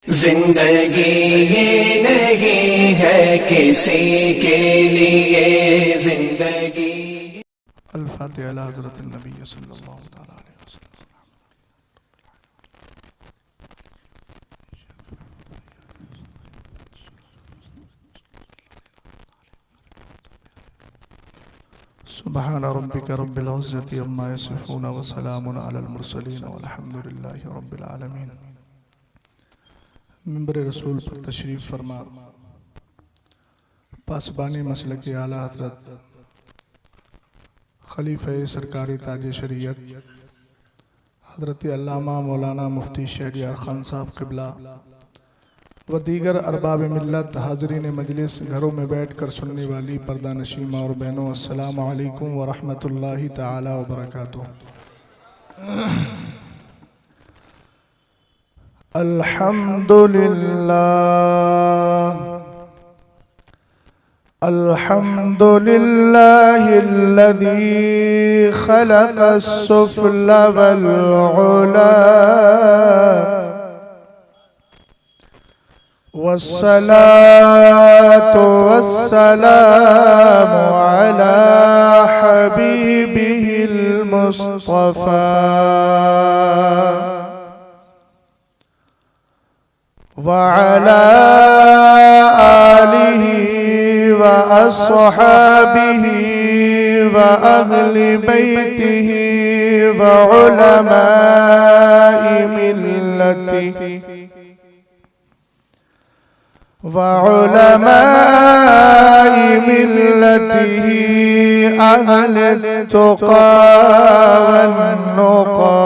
जिंदगी ये नहीं है किसी के लिए जिंदगी। अल-फातिहा अला हज़रत नबी सल्लल्लाहु अलैहि वसल्लम। सुब्हान रब्बिक रब्बिल इज़्ज़ति अम्मा यसिफून व सलामुन अलल मुरसलीन वल्हम्दुलिल्लाहि रब्बिल आलमीन। मिंबर रसूल पर तशरीफ़ फरमा पासबानी मसलक आला हज़रत खलीफा सरकारी ताज शरीयत हज़रत अल्लामा मौलाना मुफ्ती शहरियार खान साहब क़िबला व दीगर अरबाब मिल्लत, हाज़रीन मजलिस, घरों में बैठ कर सुनने वाली पर्दा नशीं माँ और बहनों, अस्सलामु अलैकुम व रहमतुल्लाहि ताला व बरकातुहू। अल्हम्दुलिल्लाह अल्हम्दुलिल्लाहिल्लज़ी खलक़स-सुफ़ला वल-उला वस्सलातु वस्सलामु अला हबीबिहिल मुस्तफ़ा व अला आलिहि व अस्हाबिहि व अहलि बैतिहि व उलमाए मिल्लतिहि अहल तुक़ा वन्नुक़ा।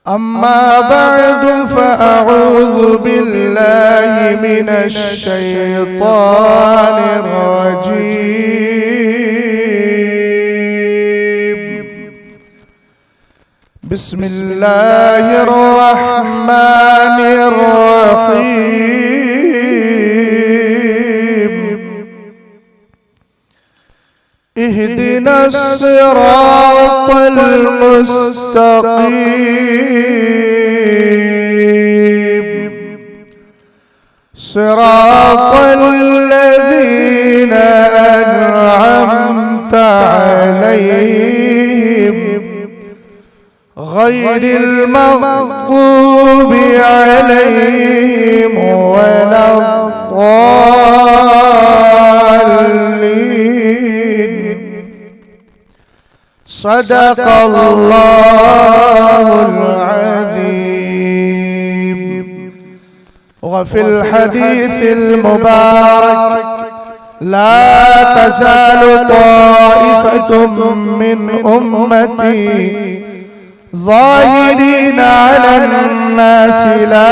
अम्मा बअदु फ़अऊज़ु बिल्लाहि मिनश शैतानिर रजीम। बिस्मिल्लाहिर रहमानिर रहीम। इहदिनस सिरातल मुस्तक़ीम सिरातल लज़ीना अनअमता अलैहिम गैरिल मग़ज़ूबि अलैहिम वलद्दाल्लीन। सदक़ल्लाहुल अज़ीम। वफ़िल हदीसिल मुबारक ला तज़ालु ताइफ़तुम मिन उम्मती ज़ाहिरीन अलन्नासि ला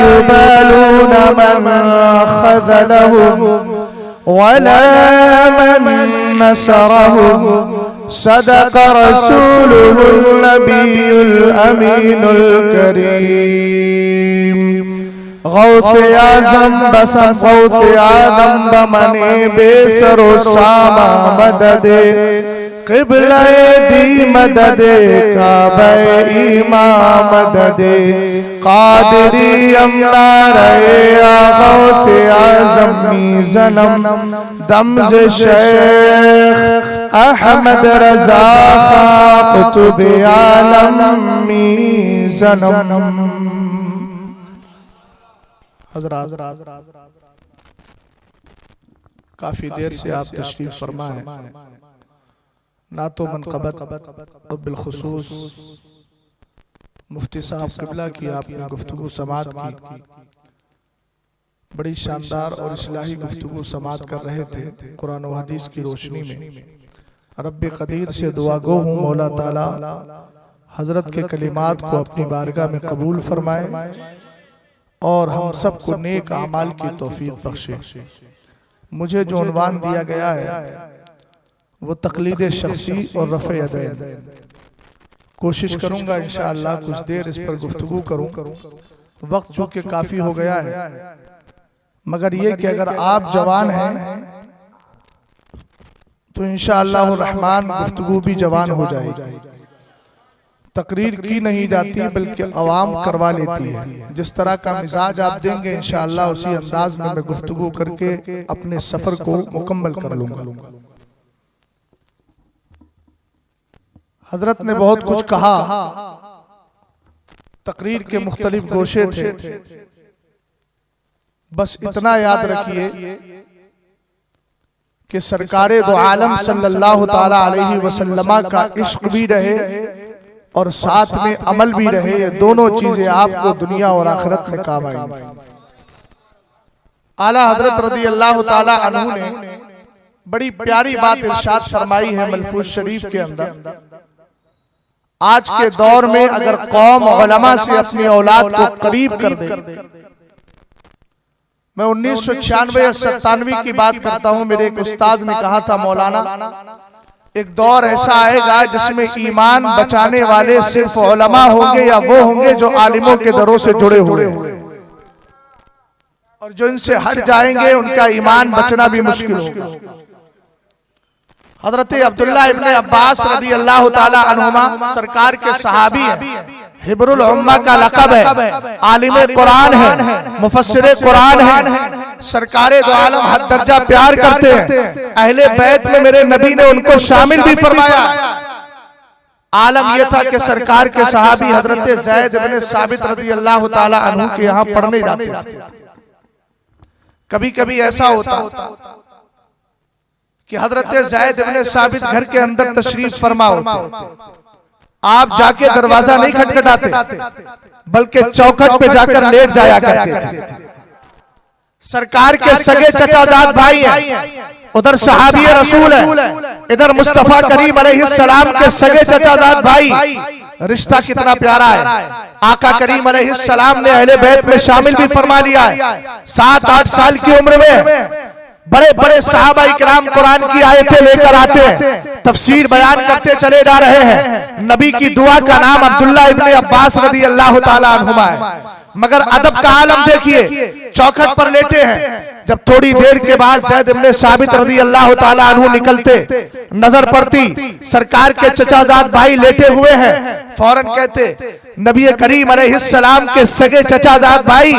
युबालूना मन ख़ज़लहुम वला मन नसरहुम। सदक़ रसूलुहुन नबियुल अमीनुल करीम। गौसे आज़म बसन गौसे आदम बमने बेसरो सामा मददे क़िबला-ए दी मददे काबा इमाम मददे क़ादिरी अम्नारे गौसे आज़म मीज़नम दमज़ शेख अहमद रज़ा खां कुतुब आलम मीज़नम। हज़रात, काफ़ी देर से आप तशरीफ़ फरमा है, ना तो मनक़बत और बिलखुसूस मुफ्ती साहब क़िबला की आपने गुफ्तगू समात की, बड़ी शानदार और इस्लाही गुफ्तगू समात कर रहे थे कुरान व हदीस की रोशनी में। रब्बे क़दीर से दुआ गो हूँ मौला ताला हज़रत के कलिमात को अपनी बारगाह में कबूल फरमाए और हम सबको नेक आमाल की तौफीक बख्शे। मुझे जो उन्वान दिया गया है वो तक़लीद शख्सी और रफ़े यदैन। कोशिश करूंगा इंशाअल्लाह कुछ देर इस पर गुफ्तगू करूं। वक्त चूँकि काफ़ी हो गया है, मगर ये कि अगर आप जवान हैं तो इंशाअल्लाह रहमान गुफ्तगू भी जवान हो जाएगी। तकरीर की नहीं जाती बल्कि अवाम करवा लेती है। जिस तरह का मिजाज आप देंगे इंशाअल्लाह उसी अंदाज में मैं गुफ्तगू करके अपने सफर को मुकम्मल कर लूंगा। हजरत ने बहुत कुछ कहा, तकरीर के मुख्तलिफ गोशे थे, बस इतना याद रखिए कि सरकारे दो आलम सल्लल्लाहु ताला अलैहि वसल्लम का इश्क भी रहे और साथ में अमल भी रहे। ये दोनों चीजें आपको दुनिया और आखिरत में काम आएंगी। आला हजरत रज़ी अल्लाह ताला अन्हु ने बड़ी प्यारी बात इरशाद फरमाई है मलफूज शरीफ के अंदर। आज के दौर में अगर कौम उलमा से अपनी औलाद को करीब कर दे, मैं 1996 या 97 की बात करता हूं, मेरे एक उस्ताद ने कहा था, मौलाना एक दौर ऐसा आएगा जिसमें ईमान बचाने वाले सिर्फ उलमा होंगे या वो होंगे जो आलिमों के दरों से जुड़े हुए होंगे, और जो इनसे हट जाएंगे उनका ईमान बचना भी मुश्किल होगा। हजरत अब्दुल्ला इब्ने अब्बास रज़ी अल्लाह ताला अन्हुमा सरकार के सहाबी हैं, हिब्रुल उम्मा का लक़ब है, आलिम कुरान है, मुफस्सिर कुरान है, सरकारे दो आलम हद दर्जा प्यार करते हैं। अहले बैत में मेरे नबी ने उनको शामिल भी फरमाया। आलम यह था कि सरकार के सहाबी हजरत ज़ैद इब्ने साबित रज़ी अल्लाह ताला अन्हु के यहाँ पढ़ने जाते थे। कभी कभी ऐसा होता कि हजरत ज़ैद इब्ने साबित घर के अंदर तशरीफ फरमा होते, आप जाके दरवाजा नहीं खटखटाते बल्कि चौखट पे जाकर लेट जाया करते थे। सरकार के सगे चचाजाद भाई हैं, उधर सहाबी रसूल है, इधर मुस्तफा करीम अलैहिस्सलाम के सगे चचाजाद भाई। रिश्ता कितना प्यारा है। आका करीम अलैहिस्सलाम ने अहले बैत में शामिल भी फरमा लिया है। 7-8 साल की उम्र में बड़े बड़े सहाबा इकराम कुरान की आयतें लेकर आते हैं, तफसीर बयान करते चले जा रहे हैं। नबी की दुआ का नाम अब्दुल्ला इब्ने अब्बास रज़ी अल्लाह ताला अन्हुमा है। मगर अदब का आलम देखिए, चौखट पर लेटे हैं। जब थोड़ी देर के बाद ज़ैद इब्ने साबित रज़ी अल्लाह ताला अन्हु निकलते, नजर पड़ती सरकार के चचाजाद भाई लेटे हुए हैं, फौरन कहते, नबी करीम अलैहिस्सलाम के सगे चचाजाद भाई,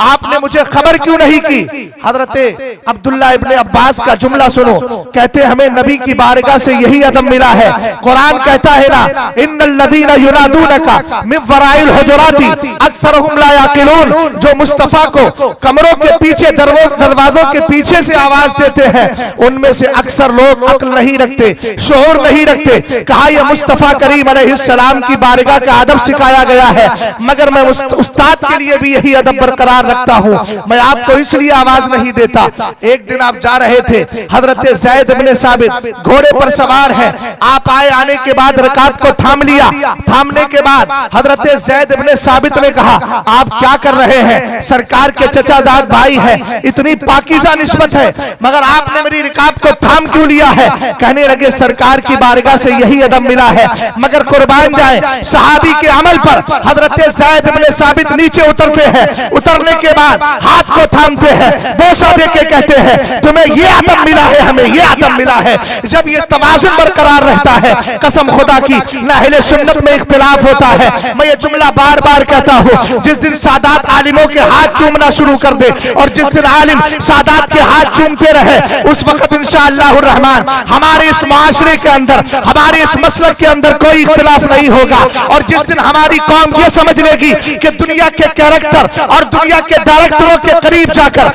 आपने मुझे खबर क्यों नहीं की? हजरत अब्दुल्ला इब्ने अब्बास का जुमला सुनो, कहते हमें नबी की बारगाह से यही अदब मिला है। कुरान कहता है ना, इन्नल लज़ीना युनादूनका मिन वराइल हुजुराती अक्सरुहुम ला याक़िलून, जो मुस्तफा को कमरों के पीछे दरवाजों के पीछे से आवाज देते हैं, उनमें से अक्सर लोग अक्ल नहीं रखते, शऊर नहीं रखते। कहा यह मुस्तफा करीम अलैहिस्सलाम की बारगाह का अदब सिखाया गया है, मगर मैं उस्ताद के लिए भी यही अदब बरकरार रखता हूँ, मैं आपको इसलिए आवाज नहीं देता। एक दिन आप जा रहे थे, हजरत ज़ैद इब्ने साबित घोड़े पर सवार है, आप आए, आने के बाद रकात को थाम लिया। थामने के बाद हजरत ज़ैद इब्ने साबित ने कहा, आप क्या कर रहे हैं? सरकार के चचाजाद भाई है, इतनी पाकीज़ा निस्बत है, मगर आपने मेरी रकात को थाम क्यों लिया है? कहने लगे, सरकार की बारगाह से यही अदब मिला है। मगर कुर्बान जाए सहाबी के अमल पर हजरत ज़ैद इब्ने साबित नीचे उतरते हैं, उतरने के बाद हाथ को थामते हैं, बोसा देके कहते हैं, तुम्हें ये अदब मिला है, हमें ये अदब मिला है। जब ये तवाज़ुन बरकरार रहता है, कसम खुदा की ना अहले सुन्नत में इख्तिलाफ होता है। मैं ये जुमला बार बार कहता हूँ, जिस दिन सादात आलिमों के हाथ चूमना शुरू कर दे और जिस दिन आलिम सादात के हाथ चूमते रहे, उस वक्त इंशाअल्लाहुर रहमान हमारे इस माशरे के अंदर, हमारे इस मसलक के अंदर कोई इख्तिलाफ नहीं होगा। और जिस दिन हमारी कौम ये समझ लेगी कि दुनिया के कैरेक्टर और दुनिया के डायरेक्टरों के करीब जाकर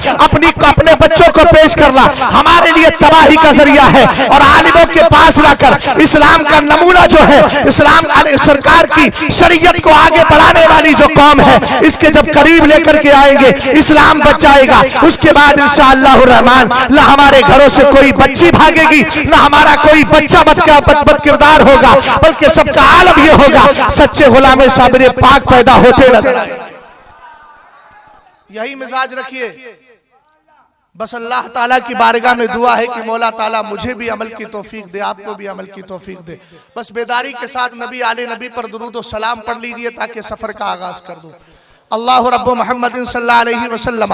अपने बच्चों को पेश करना हमारे लिए तबाही का जरिया है, और आलिमों के पास लाकर इस्लाम का नमूना जो है, इस्लाम सरकार की शरीयत को आगे बढ़ाने वाली जो कौम है, इसके जब करीब लेकर के आएंगे, इस्लाम बच जाएगा। उसके बाद इंशाअल्लाहुर रहमान ना हमारे घरों से कोई बच्ची भागेगी, ना हमारा कोई बच्चा बदकिरदार होगा, बल्कि सबका आलम ये होगा, सच्चे गुलामे साबिरे पाक पैदा होते नजर आए। यही मिजाज रखिए। बस अल्लाह ताला की बारगाह में दुआ है कि मौला ताला मुझे भी अमल की तौफीक दे, आपको भी अमल की तौफीक दे। बस बेदारी के साथ नबी आले नबी पर दुरूद और सलाम पढ़ लीजिए ताकि सफर का आगाज कर दूं। अल्लाह रब्बु मुहम्मदिन सल्लल्लाहु अलैहि वसल्लम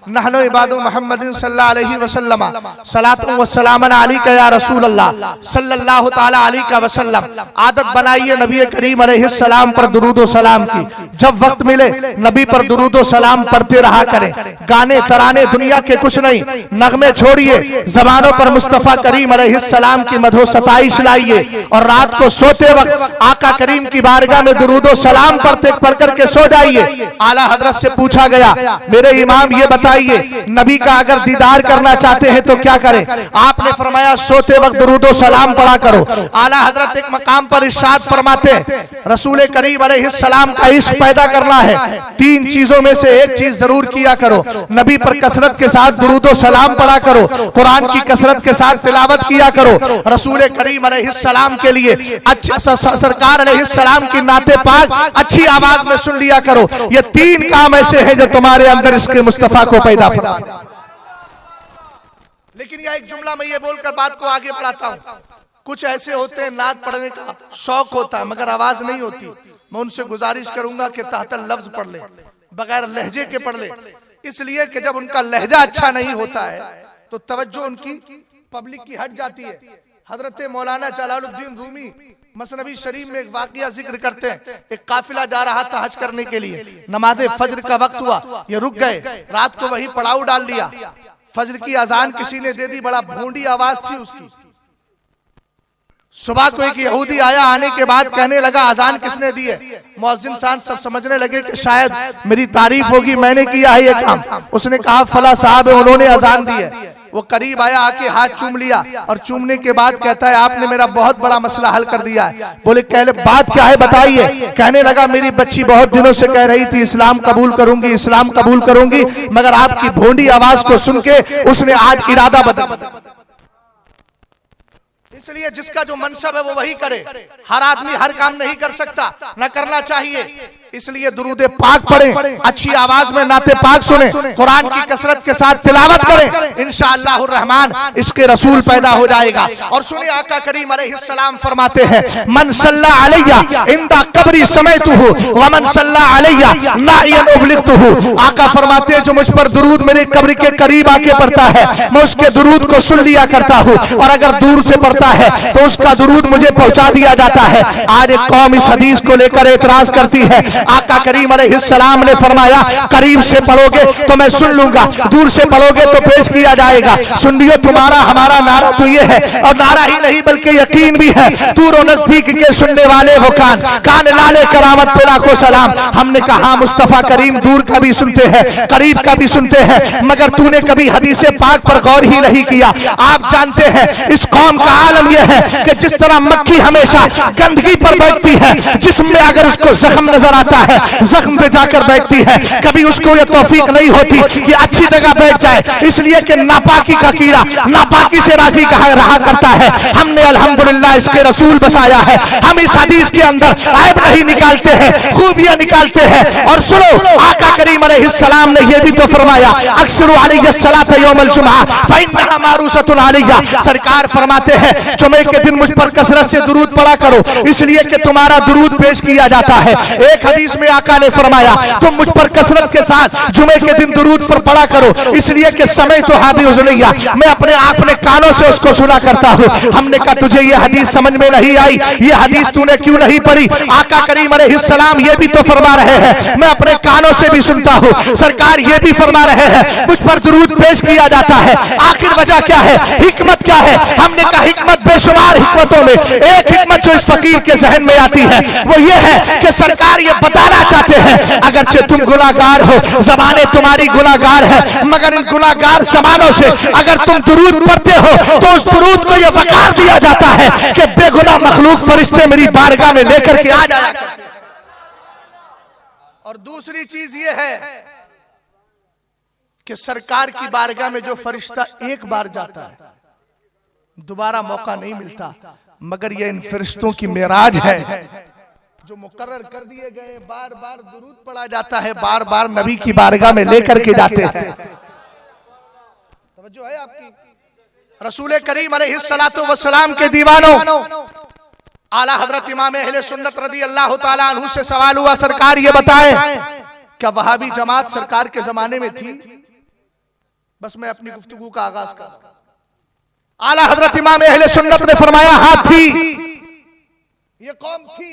नहनु इबादु मुहम्मदिन सल्लल्लाहु अलैहि वसल्लम सलातु व सलामन अलैका या रसूल अल्लाह सल्लल्लाहु ताला अलैहि वसल्लम। आदत बनाइए नबी करीम अलैहि सलाम पर दुरूद व सलाम की। जब वक्त मिले नबी पर दुरूद व सलाम पढ़ते रहा करें। गाने तराने दुनिया के कुछ नहीं, नगमे छोड़िए, जबानों पर मुस्तफा करीम अलैहि सलाम की मधो सताइश लाइए और रात को सोते वक्त आका करीम की बारगाह में दुरूद व सलाम पढ़ करके सो जाइए। आला हजरत से पूछा गया, मेरे इमाम ये बताइए नबी का अगर दीदार करना चाहते हैं तो क्या करें? आपने फरमाया सोते वक्त दुरूद व सलाम पढ़ा करो। आला हजरत एक मकाम पर इरशाद फरमाते हैं, रसूल करीम अलैहिस्सलाम का इश्क पैदा करना है, तीन चीजों में से एक चीज जरूर किया करो। नबी पर कसरत के साथ दुरूद व सलाम पढ़ा करो, कुरान की कसरत के साथ तिलावत किया करो। रसूल करीम अलैहिस्सलाम के लिए अच्छा सरकार अलैहिस्सलाम की नाते पाक अच्छी आवाज में सुन लिया करो। ये तीन काम ऐसे हैं जो तुम्हारे अंदर इसके मुस्तफा को पैदा फरमा। लेकिन यह एक जुमला मैं ये बोलकर बात को आगे बढ़ाता हूं। कुछ ऐसे होते हैं नात पढ़ने का शौक होता है मगर आवाज नहीं होती। मैं उनसे गुजारिश करूंगा कि ताहतल लफ्ज पढ़ ले, बगैर लहजे के पढ़ ले, इसलिए कि जब उनका लहजा अच्छा नहीं होता है तो तवज्जो उनकी पब्लिक की हट जाती है। हजरत मौलाना जलालुद्दीन रूमी मसनबी शरीफ में एक वाकया जिक्र करते हैं। एक काफिला जा रहा था हज करने के लिए, नमाज़े फज्र का वक्त हुआ, ये रुक गए, रात को वही पड़ाव डाल दिया। फज्र की अजान किसी ने दे दी, बड़ा भूंडी आवाज थी उसकी। सुबह को एक यहूदी आया, आने के बाद कहने लगा अजान किसने दी है? मुअज्जिन साहब सब समझने लगे कि शायद मेरी तारीफ होगी, मैंने किया है ये काम। उसने कहा फला साहब है, उन्होंने अजान दी है। वो करीब आया, आके हाथ चूम लिया और चूमने के बाद कहता है आपने मेरा बहुत बड़ा मसला हल कर दिया है। बोले कहले बात क्या है बताइए। कहने लगा मेरी बच्ची बहुत दिनों से कह रही थी इस्लाम कबूल करूंगी, इस्लाम कबूल करूंगी, मगर आपकी भोंडी आवाज को सुन के उसने आज इरादा बदल। इसलिए जिसका जो मनसब है वो वही करे। हर आदमी हर काम नहीं कर सकता, न करना चाहिए। इसलिए दुरूद पाक पढ़ें, अच्छी आवाज में नाते पाक सुने, कुरान की कसरत के साथ तिलावत करें, इंशाअल्लाह रहमान इसके रसूल पैदा हो जाएगा। और सुने आका करीम अलैहिस्सलाम फरमाते हैं मन सल्ला अलैया इंदा कब्री समयतुहु व मन सल्ला अलैया नायन उबलिगतुहु। आका फरमाते हैं जो मुझ पर दुरूद मेरे कब्र के करीब आके पढ़ता है मैं उसके दुरूद को सुन लिया करता हूँ, और अगर दूर से पढ़ता है तो उसका दुरूद मुझे पहुंचा दिया जाता है। आज एक कौम इस हदीस को लेकर एतराज करती है। आका करीम अलैहिस्सलाम ने फरमाया करीब से पढ़ोगे तो मैं सुन लूंगा, दूर से पढ़ोगे तो पेश किया जाएगा। सुन लियो तुम्हारा हमारा नारा तो ये है, और नारा ही नहीं बल्कि यकीन भी है, दूर और नजदीक के सुनने वाले वो कान लाले करामत पे लाखों सलाम। हमने कहा मुस्तफा करीम दूर का भी सुनते हैं, करीब का भी सुनते हैं, मगर तूने कभी हदीसे पाक पर गौर ही नहीं किया। आप जानते हैं इस कौम का आलम यह है कि जिस तरह मक्खी हमेशा गंदगी पर बैठती है, जिसमें अगर उसको जख्म नजर आता है जख्म पे जाकर बैठती है, कभी उसको ये तौफीक नहीं होती कि अच्छी जगह बैठ जाए, इसलिए कि नापाकी का कीड़ा नापाकी से राजी रहा करता है। हमने अल्हम्दुलिल्लाह इसके रसूल बसाया है। हम इस हदीस के अंदर ऐब नहीं निकालते हैं, खूबियां निकालते हैं। और सुनो आका करीम अलैहिस्सलाम ने यह भी तो फरमाया अक्सर अलैहिस्सलात यौमल जुमा फइन्नहा मारूसतुन अलैया। सरकार फरमाते हैं जुमे के दिन मुझ पर कसरत से दुरूद पढ़ा करो, इसलिए कि तुम्हारा दुरूद पेश किया जाता है। एक हदीस में आका ने फरमाया तुम मुझ पर कसरत के साथ जुमे के दिन दुरूद पर पढ़ा करो, इसलिए कि समय तो हाबी उजलिया मैं अपने कानों से उसको सुना करता हूँ। हमने कहा तुझे ये हदीस समझ में नहीं आई, ये हदीस तूने क्यों नहीं पढ़ी? आका करीम अलैहिस्सलाम ये भी तो फरमा रहे हैं मैं अपने कानों से भी सुनता हूँ। सरकार ये भी फरमा रहे हैं मुझ पर दुरूद पेश किया जाता है। आखिर वजह क्या है, हिकमत क्या है? हमने कहा हिकमत बेशुमार हिकमतों में एक हिकमत जो इस फकीर के जहन में आती है वो ये है कि सरकार ये बताना चाहते हैं अगरचे तुम गुनाहगार हो, ज़बानें तुम्हारी गुनाहगार है, मगर इन गुनाहगार ज़बानों से अगर तुम दुरूद पढ़ते हो तो उस दुरूद को ये वकार दिया जाता है कि बेगुनाह मखलूक फरिश्ते मेरी बारगाह में लेकर के आ जाया करते। और दूसरी चीज ये है कि सरकार की बारगाह में जो फरिश्ता एक बार जाता है दोबारा मौका नहीं मिलता, मगर ये इन फरिश्तों की मेराज है जो मुकर्रर कर दिए गए। बार बार दुरूद पढ़ा जाता है, बार बार नबी की बारगाह में लेकर के जाते हैं। तवज्जो है आपकी? रसूल करीम अलैहिस्सलातु वस्सलाम के दीवानों आला हजरत इमाम अहले सुन्नत रदी अल्लाह ताला अन्हु से सवाल हुआ सरकार ये बताएं क्या वहाबी जमात सरकार के जमाने में थी? बस मैं अपनी गुफ्तगू का आगाज कर। आला हजरत इमाम अहले सुन्नत ने फरमाया हाँ थी, ये कौम थी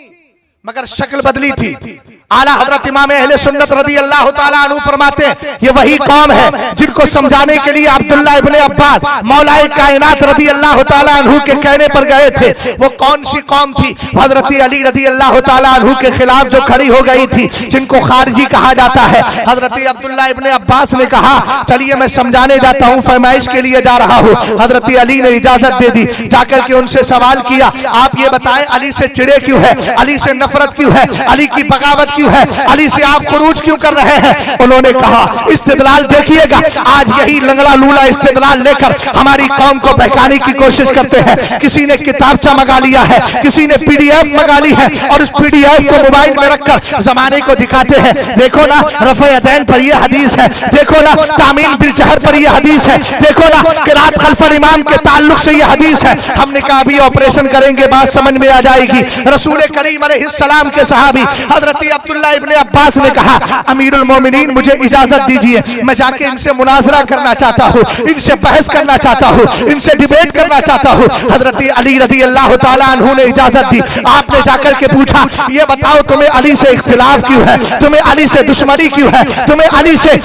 मगर शक्ल बदली थी। आला हजरत इमाम अहले सुन्नत रदी अल्लाह ताला अन्हु फरमाते हैं ये वही कौम है जिनको समझाने के लिए अब्दुल्लाह इब्ने अब्बास मौलाए कायनात रदी अल्लाह ताला अन्हु के कहने पर गए थे। वो कौन सी कौम थी? हजरत अली रदी अल्लाह ताला अन्हु के खिलाफ जो खड़ी हो गई थी, जिनको खारजी कहा जाता है। हजरत अब्दुल्लाह इब्ने अब्बास ने कहा चलिए मैं समझाने जाता हूँ, फरमाइश के लिए जा रहा हूँ। हजरत अली ने इजाजत दे दी। जाकर के उनसे सवाल किया आप ये बताएं अली से चिड़े क्यों है, अली से नफरत क्यों है, अली की बगावत क्यों है, अली से आप खुरूज क्यों कर रहे हैं? उन्होंने कहा इस्तेदलाल देखिएगा, आज यही लंगड़ा लूला इस्तेदलाल लेकर हमारी कौम को बहकाने की कोशिश करते हैं। किसी ने किताबचा मंगा लिया है, किसी ने पीडीएफ मंगा ली है और उस पीडीएफ को मोबाइल में रखकर जमाने को दिखाते हैं। देखो ना रफ़े यदैन पर यह हदीस है, देखो ना तामीन बिल जहर पर यह हदीस है, देखो ना क़िरात खल्फल इमाम के ताल्लुक से यह हदीस है। हमने कहा अभी ऑपरेशन करेंगे, बात समझ में आ जाएगी। रसूल करीम अलैहिस्सलाम के सहाबी हजरत अब्दुल्लाह इब्ने अब्बास ने कहा अमीरुल मोमिनीन मुझे इजाजत दीजिए, मैं जाके इनसे मुनाजरा करना चाहता हूँ, इनसे बहस करना चाहता हूँ, इनसे डिबेट करना चाहता हूँ। हजरत अली रदी अल्लाह ताला अन्हु ने इजाजत दी। आपने जाकर के पूछा ये बताओ तुम्हें अली से इख्तिलाफ क्यों है, तुम्हें अली से दुश्मनी क्यों है, तुम्हें अली से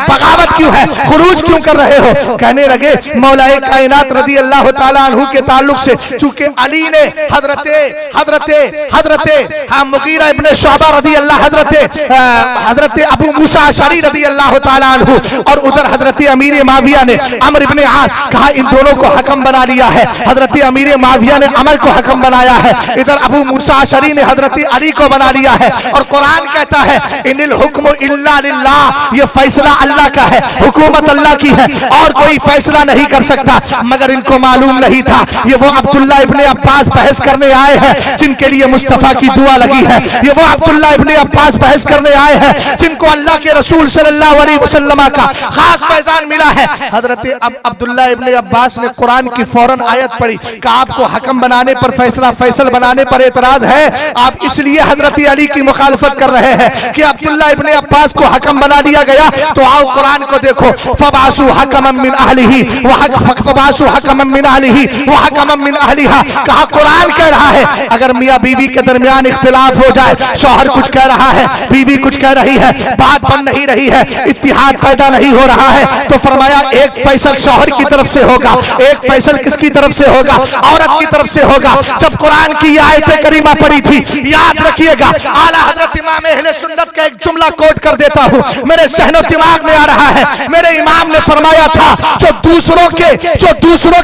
बगावत क्यों है, खुरूज क्यों कर रहे हो? कहने लगे मौलाए कायनात रदी अल्लाह ताला अन्हु के ताल्लुक से चूंकि अली ने हजरत मुगीरा इब्ने शुअबा रदी अल्लाह हजरत अबू मूसा अशअरी रदी अल्लाह ताला अन्हु और उधर हजरत अमीर माविया ने अमर इब्ने आस कहा इन दोनों को हकम बना लिया है। हजरत अमीर माविया ने अमर को हकम बनाया है, इधर अबू मूसा अशअरी ने हजरत अली को बना लिया है। और कुरान कहता है इनिल हुक्मु इल्ला लिल्लाह, ये फैसला अल्लाह का है, हुकूमत अल्लाह की है और कोई फैसला नहीं कर सकता। मगर इनको मालूम नहीं था ये वो अब्दुल्लाह इब्ने अब्बास बहस करने आए हैं जिनके लिए मुस्तफा की दुआ लगी है, ये वो अब्दुल्लाह इब्ने अब्बास बहस करने आए हैं जिनको अल्लाह के रसूल सल्लल्लाहु अलैहि वसल्लम का खास फैजान मिला है। हजरत अब्दुल्लाह इब्ने अब्बास ने कुरान की फौरन आयत पढ़ी कि आपको हकम बनाने पर फैसल बनाने पर एतराज है, आप इसलिए हजरत अली की मुखालफत कर रहे हैं कि अब्दुल्लाह इब्ने अब्बास को हकम बना दिया गया। तो आओ कुरान को देखो, फबासु हकमम मिन अहलिही व फबासु हकमम मिन अहलिही व हकमम मिन अहलिहा। कहा कुरान कह रहा है अगर मियां बीवी के दरमियान इख्तिलाफ हो जाए, शौहर कुछ कह रहा है, बीवी कुछ कह रही है, बात बन नहीं रही है, इत्तिहाद पैदा नहीं हो रहा है, तो फरमाया एक फैसल शौहर की तरफ से होगा, एक फैसल किसकी तरफ से होगा? औरत की तरफ से होगा। जब कुरान की आयत करीमा पड़ी थी, याद रखिएगा आला हजरत इमाम अहले सुन्नत का एक जुमला कोट कर देता हूँ, मेरे सहनो दिमाग में आ रहा है। मेरे इमाम ने फरमाया था जो दूसरों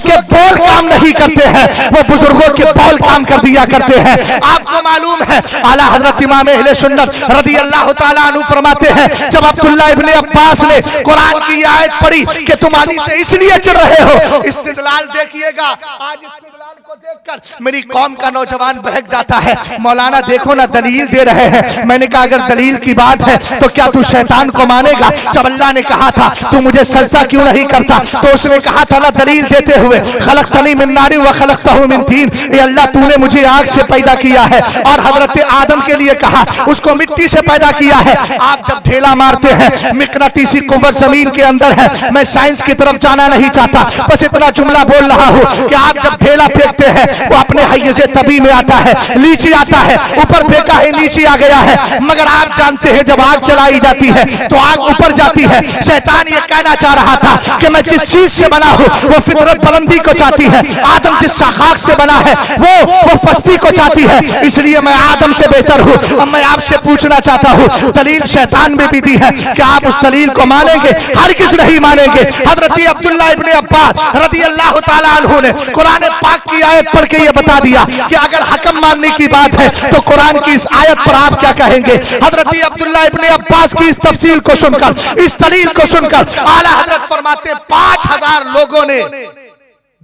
के बोल काम नहीं करते हैं वो बुजुर्गों के बोल काम कर दिया करते हैं। आपको मालूम है आला हजरत इमाम अहले सुन्नत रदी अल्लाह ताला अन्हु फरमाते हैं जब अब्दुल्लाह इब्ने अब्बास ने कुरान की आयत पढ़ी कि तुम अली से इसलिए चिढ़ रहे हो, इस्तिदलाल देखिएगा। आज इस्तिदलाल को देखकर मेरी कौम का नौजवान बहक जाता है। मौलाना देखो ना दलील दे रहे हैं। मैंने कहा अगर दलील की बात है तो क्या तू शैतान को मानेगा? जब अल्लाह ने कहा था तू मुझे सजदा क्यों नहीं करता, तो उसने कहा था ना दलील देते हुए खलक़तनी मिन नारिन व खलक़तहु मिन तीन, ये अल्लाह तूने मुझे आग से पैदा किया है और हजरत आदम के लिए कहा उसको मिट्टी से पैदा किया है। आप जब ढेला मारते हैं मिकनातीसी कुव्वत जमीन के अंदर है। मैं साइंस की तरफ जाना नहीं चाहता, बस इतना जुमला बोल रहा हूँ कि आप जब ढेला फेंकते हैं वो अपने हैज़े तबी में आता है, नीचे आता है, ऊपर फेंका है नीचे आ गया है। मगर आप जानते हैं जब आग चलाई जाती है तो आग ऊपर जाती है। शैतान ये कहना चाह रहा था कि मैं जिस चीज से बना हूँ वो फितरत बुलंदी को चाहती है, आदम जिस खाक से बना है वो पस्ती को चाहती है, इसलिए मैं आदम से बेहतर हूँ। अब मैं आपसे पूछना चाहता हूँ दलील शैतान में भी दी है कि आप उस दलील को मानेंगे? हर किस नहीं मानेंगे। हजरत अब्दुल्लाह इब्ने अब्बास रदी अल्लाह ताला अन्हु ने कुरान पाक की आयत पढ़ के ये बता दिया कि अगर हकम मानने की बात है तो कुरान की इस आयत पर आप क्या कहेंगे? हजरत अब्दुल्लाह इब्ने अब्बास की इस तफसील को सुनकर, इस दलील को सुनकर आला हजरत फरमाते 5000 लोगों ने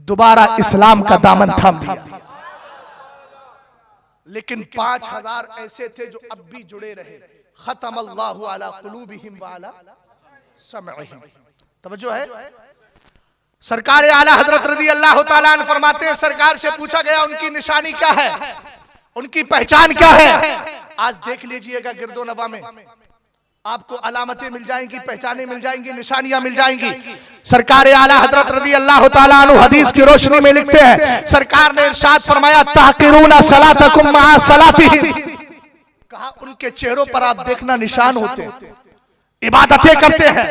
दोबारा इस्लाम का दामन थाम लिया, लेकिन 5000 ऐसे थे जो अब भी जुड़े रहे। खतमल्लाहु अला कुलूबिहिम व अला समइहिम। तवज्जो है। सरकार आला हजरत रदी अल्लाह ताला अन्हु फरमाते हैं सरकार से पूछा गया उनकी निशानी क्या है, उनकी पहचान क्या है? आज देख लीजिएगा गिरदो नवा में आपको अलामतें मिल जाएंगी, पहचाने मिल जाएंगी, निशानियां मिल जाएंगी। सरकार आला हजरत रज़ी अल्लाह तआला अन्हु हदीस की रोशनी में लिखते हैं, सरकार ने इरशाद फरमाया तहक़िरूना सलातकुम मआ सलातिहिम, कहा उनके चेहरों पर आप देखना निशान होते हैं, इबादतें करते हैं,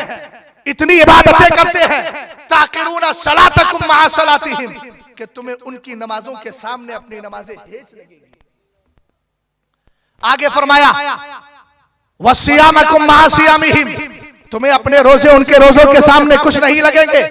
इतनी इबादतें करते हैं, तहक़िरूना सलातकुम मआ सलातिहिम, कि तुम्हें उनकी नमाजों के सामने अपनी नमाजें हेच लगेगी। आगे फरमाया वसियामकुम मआ सियामिहिम, तुम्हें अपने रोजे उनके रोजों के सामने कुछ नहीं लगेंगे।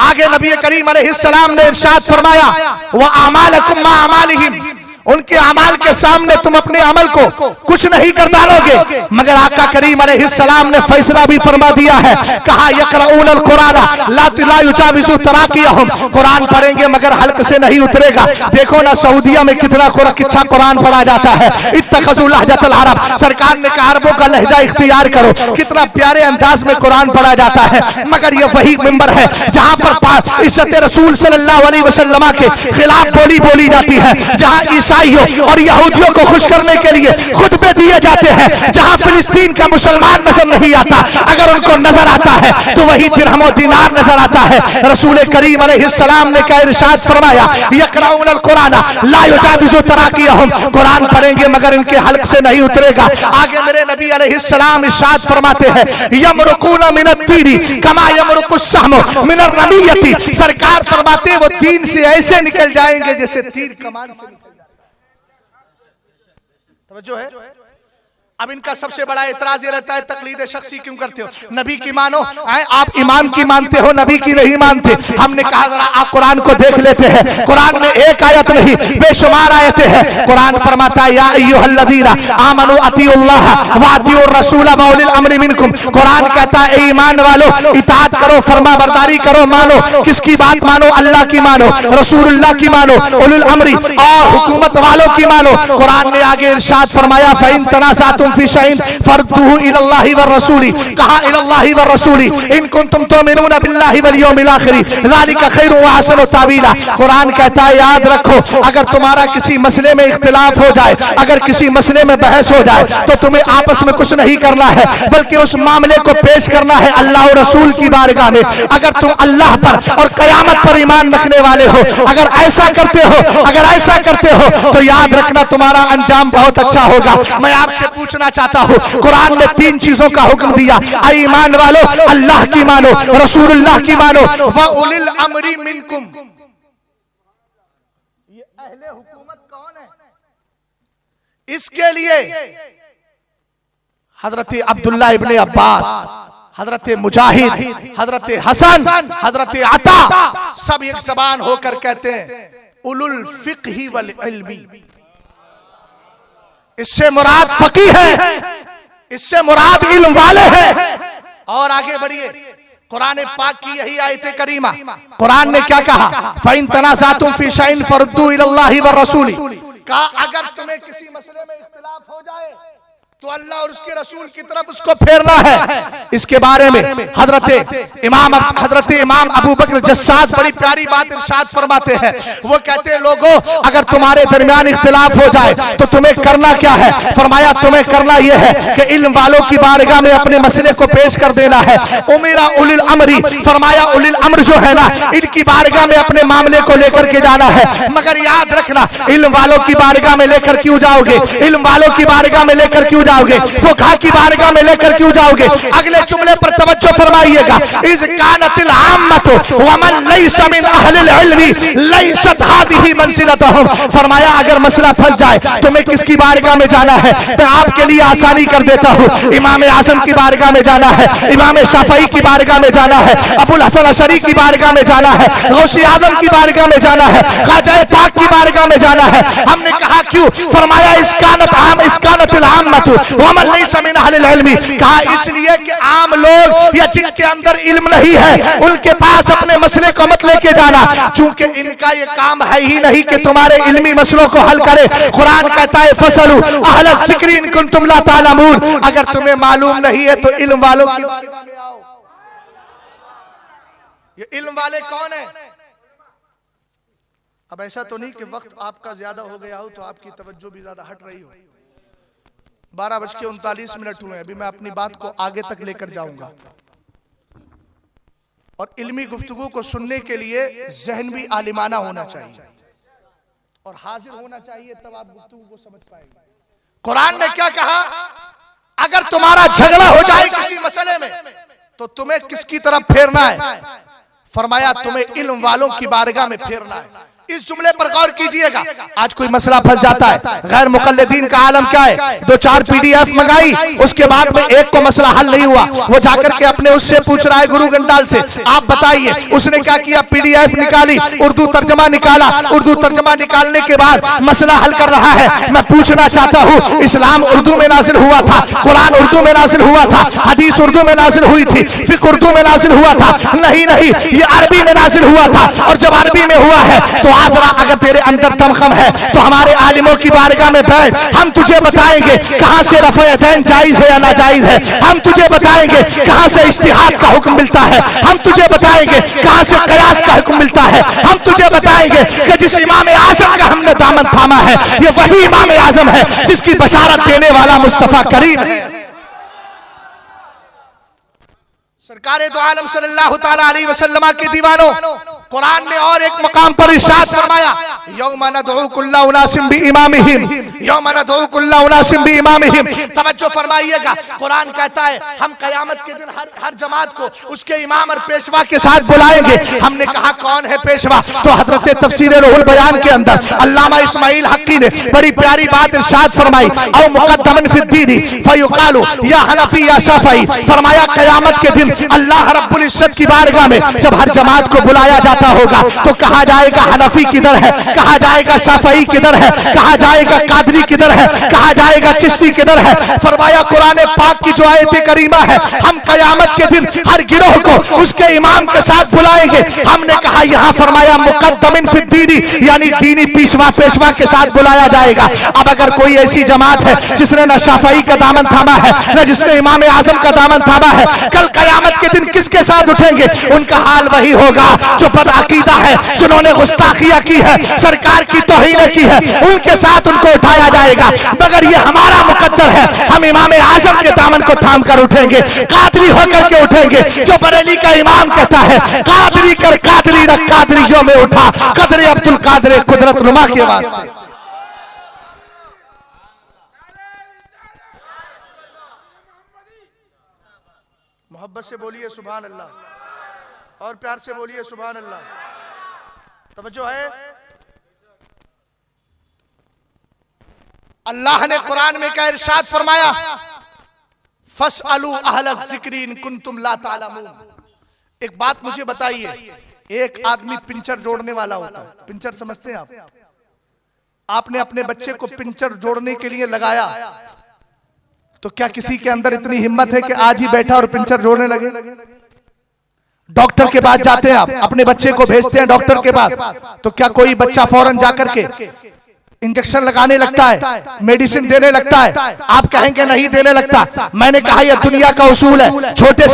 आगे नबी करीम अलैहिस्सलाम ने इरशाद फरमाया व अमालकुम मा अमालिहिम, उनके अमाल के सामने तुम अपने अमल को कुछ नहीं कर डालोगे। मगर आका करीम अलैहिस्सलाम ने फैसला भी फरमा दिया है, कहा यक़रऊनल कुराना ला युजाविज़ु तराक़ियहुम, कुरान पढ़ेंगे मगर हल्क से नहीं उतरेगा। देखो ना सऊदिया में कितना अच्छा कुरान पढ़ा जाता है। इत्तख़ज़ू लहजतल अरब, सरकार ने कहा अरबों का लहजा इख्तियार करो, कितना प्यारे अंदाज में कुरान पढ़ा जाता है। मगर ये वही मिंबर है जहां पर इज्जत रसूल सल्लल्लाहु अलैहि वसल्लम के खिलाफ बोली जाती है, जहां ईसाइयों और यहूदियों को खुश करने के लिए खुतबे दिए जाते हैं, जहां फिलिस्तीन का मुसलमान नजर नहीं आता, अगर उनको नजर आता है तो वही दिरहम और दीनार नजर आता है। रसूल करीम अलैहिस्सलाम ने क्या इरशाद फरमाया यक़रऊनल कुराना ला युजाविज़ु तराक़ियहुम, कुरान पढ़ेंगे मगर इनके हल्क से नहीं उतरेगा। आगे मेरे नबी अलैहिस्सलाम इरशाद फरमाते हैं यमरुकूना मिनत्तीरी कमा यमरुकुस सहमु मिनर रमीयती, सरकार फरमाते वो तीन से ऐसे निकल जाएंगे जैसे तीर कमान से निकल जाए। तवज्जो है। अब इनका सबसे बड़ा एतराज ये रहता है तकलीद शख्सी क्यों करते हो, नबी की मानो, आप इमाम की मानते हो, नबी की नहीं मानते। हमने कहा जरा आप कुरान को देख लेते हैं, कुरान में एक आयत नहीं बेशुमार आयतें हैं। कुरान फरमाता है या अय्युहल्लज़ीना आमनू अतीउल्लाह व अतीउर रसूल व उलिल अम्रि मिनकुम, कुरान कहता है ईमान वालों इताअत करो, फरमाबरदारी करो, मानो किसकी बात मानो, अल्लाह की मानो, रसूलुल्लाह की मानो, उलिल अम्रि और हुकूमत वालों की मानो। कुरान ने आगे इरशाद फरमाया फ़इन तनाज़अतुम फी शैइन फरद्दूहु इलल्लाहि व रसूली, कहा इलल्लाहि व रसूली इन कुंतुम तुमिनूना बिल्लाहि वल यौमिल आखिर ज़ालिका खैरुन व अहसनु तावीला। कुरान कहता है याद रखो अगर तुम्हारा किसी मसले में इख्तिलाफ हो जाए, अगर किसी मसले में बहस हो जाए तो तुम्हें आपस में कुछ नहीं करना है, बल्कि उस मामले को पेश करना है अल्लाह और रसूल की बारगाह में। अगर तुम अल्लाह पर और कयामत पर ईमान रखने वाले हो, अगर ऐसा करते हो, अगर ऐसा करते हो तो याद रखना तुम्हारा अंजाम बहुत अच्छा होगा। मैं आपसे पूछना चाहता हूँ कुरान ने तीन चीजों का हुक्म दिया, ईमान वालों अल्लाह की मानो, रसूलुल्लाह की मानो, व उलिल अम्री मिनकुम। ये अहले हुकूमत कौन है? इसके लिए हजरत अब्दुल्लाह इब्ने अब्बास, हजरत मुजाहिद, हजरत हसन, हजरत अता सब एक जबान होकर कहते हैं उलुल फिक्ही वल इल्मी। इससे मुराद फकीह है, इससे मुराद इल्म वाले हैं। और आगे बढ़िए, कुरान पाक की यही आयत करीमा, कुरान ने क्या कहा फ़इन तनाज़अतुम फी शैइन फरुद्दू इलल्लाहि व रसूली, कहा अगर तुम्हें किसी मसले में इख्तिलाफ हो जाए तो अल्लाह और उसके रसूल की तरफ उसको फेरना है। इसके बारे में हजरत इमाम अबू बकर जस्सास बड़ी प्यारी बात इरशाद फरमाते हैं। वो कहते हैं लोगों अगर तुम्हारे दरमियान इख्तिलाफ हो जाए तो तुम्हें करना क्या है? फरमाया तुम्हें करना यह है कि इल्म वालों की बारगाह में अपने मसले को पेश कर देना है। उमिरा उलिल अम्री, फरमाया उलिल अम्र जो है ना इनकी बारगाह में अपने मामले को लेकर के जाना है। मगर याद रखना इल्म वालों की बारगाह में लेकर क्यों जाओगे, इल्म वालों की बारगाह में लेकर क्यों जाओगे, फुक़हा की बारगाह में लेकर क्यों जाओगे? अगले जुमले पर तवज्जो फरमाइएगा, इज़ कानतिल आम्मतु व मन लैसा मिन अहलिल इल्मी लैसत हादिही मंज़िलतहुम। फरमाया अगर मसला फंस जाए तुम्हें किसकी बारगाह में जाना है? मैं आपके लिए आसानी कर देता हूँ, इमाम आज़म की बारगाह में जाना है, इमाम शाफ़ई की बारगाह में जाना है, अबुल हसन अशरी की बारगाह में जाना है, गौसे आज़म की बारगाह में जाना है, ख्वाजा पाक की बारगाह में जाना है। हमने कहा क्यों? फरमाया इसकानतिल आम्मतु व मन लैसा मिन अहलिल इल्मी, कहा इसलिए कि आम लोग या जिनके अंदर इल्म नहीं है उनके पास अपने मसले को मत लेके जाना, क्योंकि इनका ये काम है ही नहीं कि तुम्हारे इल्मी मसलों को हल करे। कुरान कहता है फसलू अहल ज़िक्र इन कुंतुम ला तालमून, अगर तुम्हें मालूम नहीं है तो इल्म वालों की बारगाह में आओ। ये इल्म वाले कौन है? अब ऐसा तो नहीं कि वक्त आपका ज्यादा हो गया हो तो आपकी तवज्जो भी ज्यादा हट रही हो। 12:39 हुए। अभी मैं अपनी बात को आगे तक लेकर जाऊंगा। और इल्मी गुफ्तगू को सुनने के लिए जहन भी आलिमाना होना चाहिए और हाजिर होना चाहिए, तब आप गुफ्तगू को समझ पाएंगे। कुरान ने क्या कहा? अगर तुम्हारा झगड़ा हो जाए किसी मसले में तो तुम्हें किसकी तरफ फेरना है? फरमाया तुम्हें इल्म वालों की बारगाह में फेरना है। इस जुमले पर गौर कीजिएगा। आज कोई मसला फंस जाता है, गैर मुकल्लिदीन का आलम क्या है, 2-4 PDF मंगाई, उसके बाद में एक को मसला हल नहीं हुआ, वो जाकर के अपने उससे पूछ रहा है गुरु गंडाल से, आप बताइए। उसने क्या किया? PDF निकाली, उर्दू तर्जमा निकाला, उर्दू तर्जमा निकालने के बाद मसला हल कर रहा है। मैं पूछना चाहता हूँ, इस्लाम उर्दू में नाजिल हुआ था, कुरान उर्दू में नाजिल हुआ था, हदीस उर्दू में नाजिल हुई थी, फिक्र उर्दू में नाजिल हुआ था? नहीं, ये अरबी में नाजिल हुआ था। और जब अरबी में हुआ है तो आजरा, अगर तेरे अंदर दमखम है तो हमारे आलिमों की बारगाह में बैठ, हम तुझे बताएंगे कहां से रफ़-ए-दैन जायज है या नाजायज है। हम तुझे बताएंगे कहां से इज्तिहाद का हुक्म मिलता है। हम तुझे बताएंगे कहां से कयास का हुक्म मिलता है। हम तुझे बताएंगे कि जिस इमाम आज़म का हमने दामन थामा है, ये वही इमाम आज़म है जिसकी बशारत देने वाला मुस्तफा करीम है। सरकारे दो आलम सल्लल्लाहु तआला अलैहि वसल्लम के दीवानों, कुरान ने और एक मकाम पर इरशाद फरमाया, यौमा नदउ कुल्ला उनासिम बिइमामिहिम, यौमा नदउ कुल्ला उनासिम बिइमामिहिम। तवज्जो फरमाइएगा, कुरान कहता है हम कयामत के दिन हर जमात को उसके इमाम और पेशवा के साथ बुलाएंगे। हमने कहा कौन है पेशवा? तो हजरत तफसीर रुहुल बयान के अंदर अल्लामा इस्माइल हक्की ने बड़ी प्यारी बात इरशाद फरमाई, औ मुक़द्दमन फिद्दीनी फयुक़ालु या हनफी या शाफ़ई। फरमाया कयामत के दिन अल्लाह रब्बुल इज्जत की बारगाह में जब हर जमात को बुलाया जाता होगा तो कहा जाएगा हनफी किधर है, कहा जाएगा शाफई किधर है, कहा जाएगा कादरी किधर है, कहा जाएगा चिश्ती किधर है। फरमाया कुरान पाक की जो आयत करीमा है, हम कयामत के दिन हर गिरोह को उसके इमाम के साथ बुलाएंगे। हमने कहा यहाँ फरमाया मुक़द्दमिन फिद्दीनी, यानी दीनी पेशवा के साथ बुलाया जाएगा। अब अगर कोई ऐसी जमात है जिसने न शाफई का दामन थामा है, न जिसने इमाम आज़म का दामन थामा है, कल कयामत के दिन किसके साथ उठेंगे? उनका हाल वही होगा जो बदअकीदा है, जिन्होंने गुस्ताखियां की है, सरकार की तौहीन की है, उनके साथ उनको उठाया जाएगा। मगर ये हमारा मुकद्दर है, हम इमाम आज़म के दामन को थाम कर उठेंगे, कादरी होकर के उठेंगे। जो बरेली का इमाम कहता है कादरी कर कादरी रख कादरियों में उठा, कदरे अब्दुल कादर कुदरत नुमा के वास्ते। मोहब्बत से बोलिए सुभान अल्लाह और प्यार से बोलिए सुभान अल्लाह। तवज्जो है, अल्लाह ने कुरान में क्या इरशाद फरमाया, फस्अलू अहल ज़िक्रि इन कुंतुम ला तालमून। एक बात मुझे बताइए, एक आदमी पिंचर जोड़ने वाला होता है, पिंचर समझते हैं आप? आपने अपने बच्चे को पिंचर जोड़ने के लिए लगाया, तो क्या किसी के अंदर इतनी हिम्मत है कि आज ही बैठा और पिंचर जोड़ने लगे? डॉक्टर के पास जाते हैं, आप अपने बच्चे को भेजते हैं डॉक्टर के पास, तो क्या कोई बच्चा फौरन जाकर के इंजेक्शन लगाने लगता है, मेडिसिन देने लगता है? आप कहेंगे नहीं देने लगता। मैंने कहा यह दुनिया का उसूल है, छोटे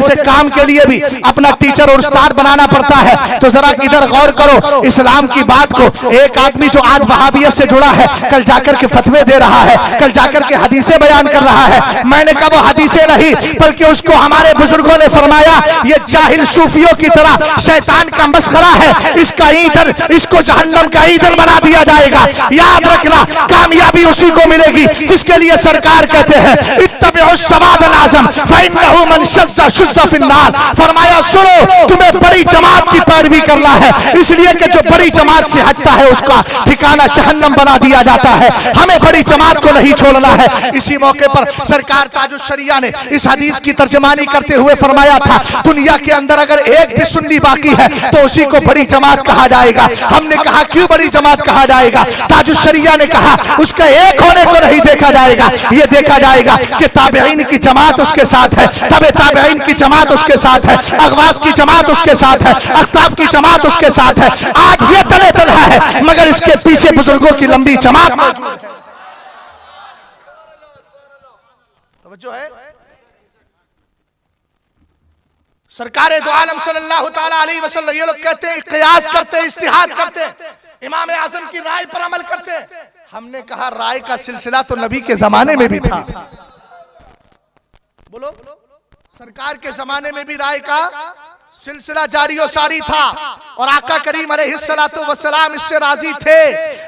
से काम के लिए भी अपना टीचर और उस्ताद बनाना पड़ता है। तो जरा इधर गौर करो इस्लाम की बात को। एक आदमी जो आज वहाबियत से जुड़ा है, कल जाकर के फतवे दे रहा है, कल जाकर के हदीसें बयान कर रहा है। मैंने कहा वो हदीसें नहीं, बल्कि उसको हमारे बुजुर्गों ने फरमाया ये जाहिल सूफियों की तरह शैतान का मस्खरा है, इसका ईंधन, इसको जहन्नम का ईंधन बना दिया जाए। याद रखना, कामयाबी उसी को मिलेगी जिसके लिए सरकार कहते हैं इत्तबिउस सवादल आज़म फइन्नहु मन शज़्ज़ा शुज़्ज़ा फिन्नार। फरमाया सुनो, तुम्हें बड़ी जमात की पैरवी करना है, इसलिए कि जो बड़ी जमात से हटता है उसका ठिकाना जहन्नम बना दिया जाता है। हमें बड़ी जमात को नहीं छोड़ना है। इसी मौके पर सरकार ताजुश शरिया ने इस हदीस की तर्जमानी करते हुए फरमाया था, दुनिया के अंदर अगर एक भी सुन्नी बाकी है तो उसी को बड़ी जमात कहा जाएगा। हमने कहा क्यों बड़ी जमात कहा जाएगा? ताजुश शरिया ने कहा उसका एक होने को नहीं देखा जाएगा, ये देखा जाएगा कि ताबईन की जमात उसके साथ है, तबे ताबईन की जमात उसके साथ है, अगवास की जमात उसके साथ है, अख्ताब की जमात उसके साथ है। आज ये तले तलहा है, मगर इसके पीछे बुजुर्गों की लंबी जमात मौजूद है। तवज्जो है, सरकारे दो आलम सल्लल्लाहु तआला अलैहि वसल्लम ये लोग कहते हैं, कयास करते हैं, इज्तिहाद करते हैं, इमाम आज़म की राय पर अमल करते हैं। हमने कहा राय का सिलसिला तो नबी के जमाने में भी था। बोलो, सरकार के जमाने में भी राय का सिलसिला जारी और सारी था और आका करीम अलैहिस्सलातु वस्सलाम इससे राजी थे,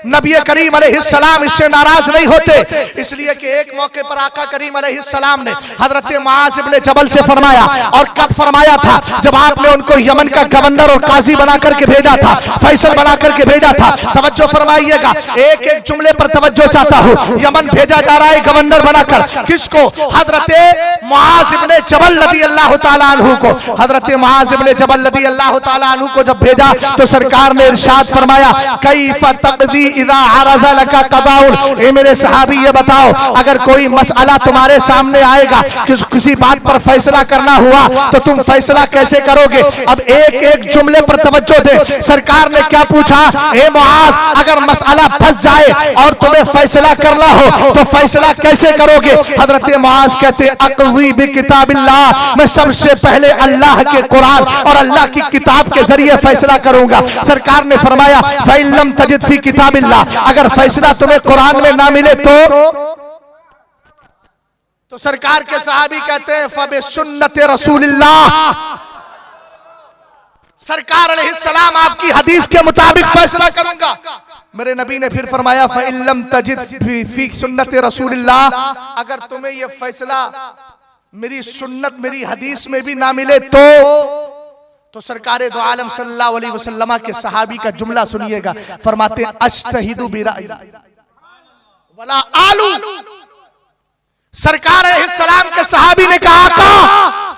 नबी करीम अलैहिस्सलाम इससे नाराज नहीं होते। इसलिए कि एक मौके पर आका करीम अलैहिस्सलाम ने हजरत मुआज इब्ने जबल से फरमाया, और कब फरमाया था? जब आपने उनको यमन का गवर्नर और काजी बना करके भेजा था, फैसल बना करके भेजा था। तवज्जो फरमाइएगा, एक एक जुमले पर तवज्जो चाहता हूँ। यमन भेजा जा रहा है गवर्नर बनाकर, किसको? हजरत मुआज इब्ने जबल रदियल्लाहु ताला अन्हु को। हजरत मुआज इब्ने जबल रदियल्लाहु ताला अन्हु को जब भेजा तो सरकार ने इरशाद फरमाया, कैफ तक़दी इज़ा अरज़ा लका क़दाउन। ए मेरे सहाबी ये बताओ, अगर कोई मसला तुम्हारे सामने आएगा, किसी बात पर फैसला करना हुआ तो तुम फैसला कैसे करोगे? अब एक एक जुमले पर तवज्जो दे। सरकार ने क्या पूछा? ए मुआज, अगर मसला फंस जाए और तुम्हें फैसला करना हो तो फैसला कैसे करोगे? हजरत मुआज कहते, अक़ज़ी बिकिताबिल्लाह, मैं सबसे पहले अल्लाह के कुरान और अल्लाह की किताब के जरिए फैसला करूंगा। सरकार ने फरमाया, फ़इन लम तजिद फी किताबिल्लाह, अगर फैसला तुम्हें कुरान में ना मिले तो सरकार के सहाबी कहते हैं, फबि सुन्नत रसूलिल्लाह, सरकार अलैहिस्सलाम आपकी हदीस के मुताबिक फैसला करूंगा। मेरे नबी ने फिर फरमाया, फ़इन लम तजिद फी सुन्नत रसूलिल्लाह, अगर तुम्हें यह फैसला मेरी सुन्नत मेरी हदीस में भी ना मिले तो सरकारे दो आलम सल्लल्लाहु अलैहि वसल्लम के सहाबी का जुमला सुनिएगा। फरमाते, अज्तहिदु बिराई वला आलू। सरकार अलैहिस्सलाम के सहाबी ने कहा,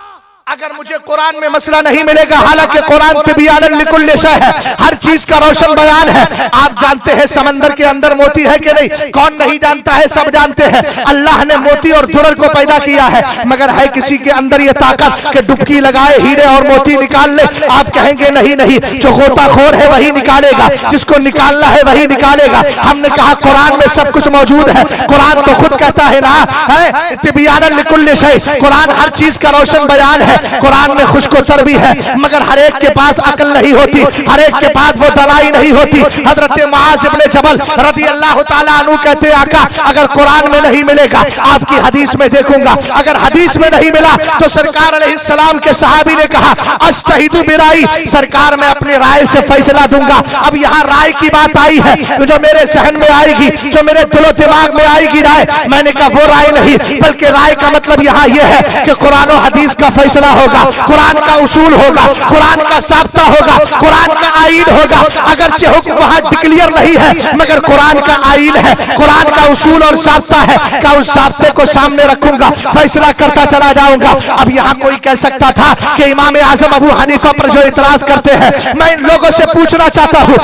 अगर मुझे कुरान में मसला नहीं मिलेगा, हालांकि कुरान तिबयानन लिकुल्लि शै है, हर चीज का रोशन बयान है। आप जानते हैं समंदर के अंदर मोती है कि नहीं? कौन नहीं जानता है? सब जानते हैं। अल्लाह ने मोती और दुरर को पैदा किया है, मगर है किसी के अंदर ये ताकत कि डुबकी लगाए हीरे और मोती निकाल ले? आप कहेंगे नहीं नहीं, जो गोताखोर है वही निकालेगा, जिसको निकालना है वही निकालेगा। हमने कहा कुरान में सब कुछ मौजूद है। कुरान तो खुद कहता है ना, है तिबयानन लिकुल्लि शै, कुरान हर चीज का रोशन बयान है। कुरान में खुशकोतर भी है, मगर हर एक के पास अकल नहीं होती, हर एक के पास वो दलाई नहीं होती। हजरत मुआज इब्ने जबल रदियल्लाहु ताला अन्हु कहते, आका अगर कुरान में नहीं मिलेगा आपकी हदीस में देखूंगा। अगर हदीस में नहीं मिला तो सरकार अलैहिस्सलाम के सहाबी ने कहा, अज्तहिदु बिराई, सरकार मैं अपनी राय से फैसला दूंगा। अब यहाँ राय की बात आई है, जो मेरे सहन में आएगी, जो मेरे दिलो दिमाग में आएगी राय, मैंने कहा वो राय नहीं, बल्कि राय का मतलब यहाँ यह है कि कुरान और हदीस का फैसला होगा, कुरान का उसूल होगा, कुरान का साब्ता होगा, कुरान का आईन होगा। अगरचे हुक्म वहां क्लियर नहीं है, मगर कुरान का आईन है, कुरान का उसूल और साब्ता है, क्या उस साब्ते को सामने रखूंगा, फैसला करता चला जाऊंगा। अब यहाँ कोई कह सकता था कि इमाम आजम अबू हनीफा पर जो इतराज करते हैं, मैं इन लोगों से पूछना चाहता हूँ,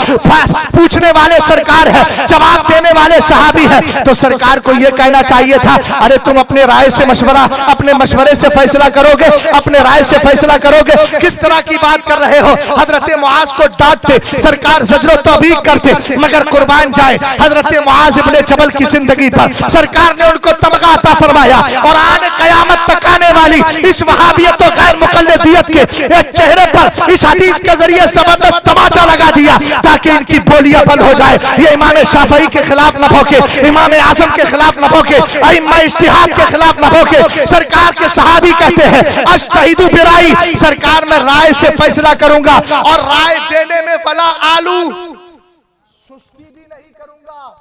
पूछने वाले सरकार है, जवाब देने वाले सहाबी है, तो सरकार को यह कहना चाहिए था, अरे तुम अपने राय से मशवरा, अपने मशवरे से फैसला करोगे, अपने राय से फैसला करोगे, किस तरह की बात कर रहे हो? हजरत मुआज को डांटते, सरकार ज़ज्र तौबीक करते, मगर कुर्बान जाए हजरत मुआज इब्ने जबल की जिंदगी पर सरकार ने उनको तमगा अता फरमाया। और आने कयामत तक आने वाली इस वहाबियत और गैर मुक़ल्लिदियत के चेहरे पर इस हदीस के जरिए जबरदस्त तमाचा लगा दिया, ताकि इनकी बोलियां बंद हो जाए। ये इमाम शाफई के खिलाफ न भौंके, इमाम आजम के खिलाफ न भौंके, अइम्मा इज्तिहाद के खिलाफ न भौंके। सरकार के सहाबी कहते हैं, अज्तहिदु बिराई, सरकार में राय से फैसला करूंगा, और राय देने में फला आलू, सुस्ती भी नहीं करूंगा।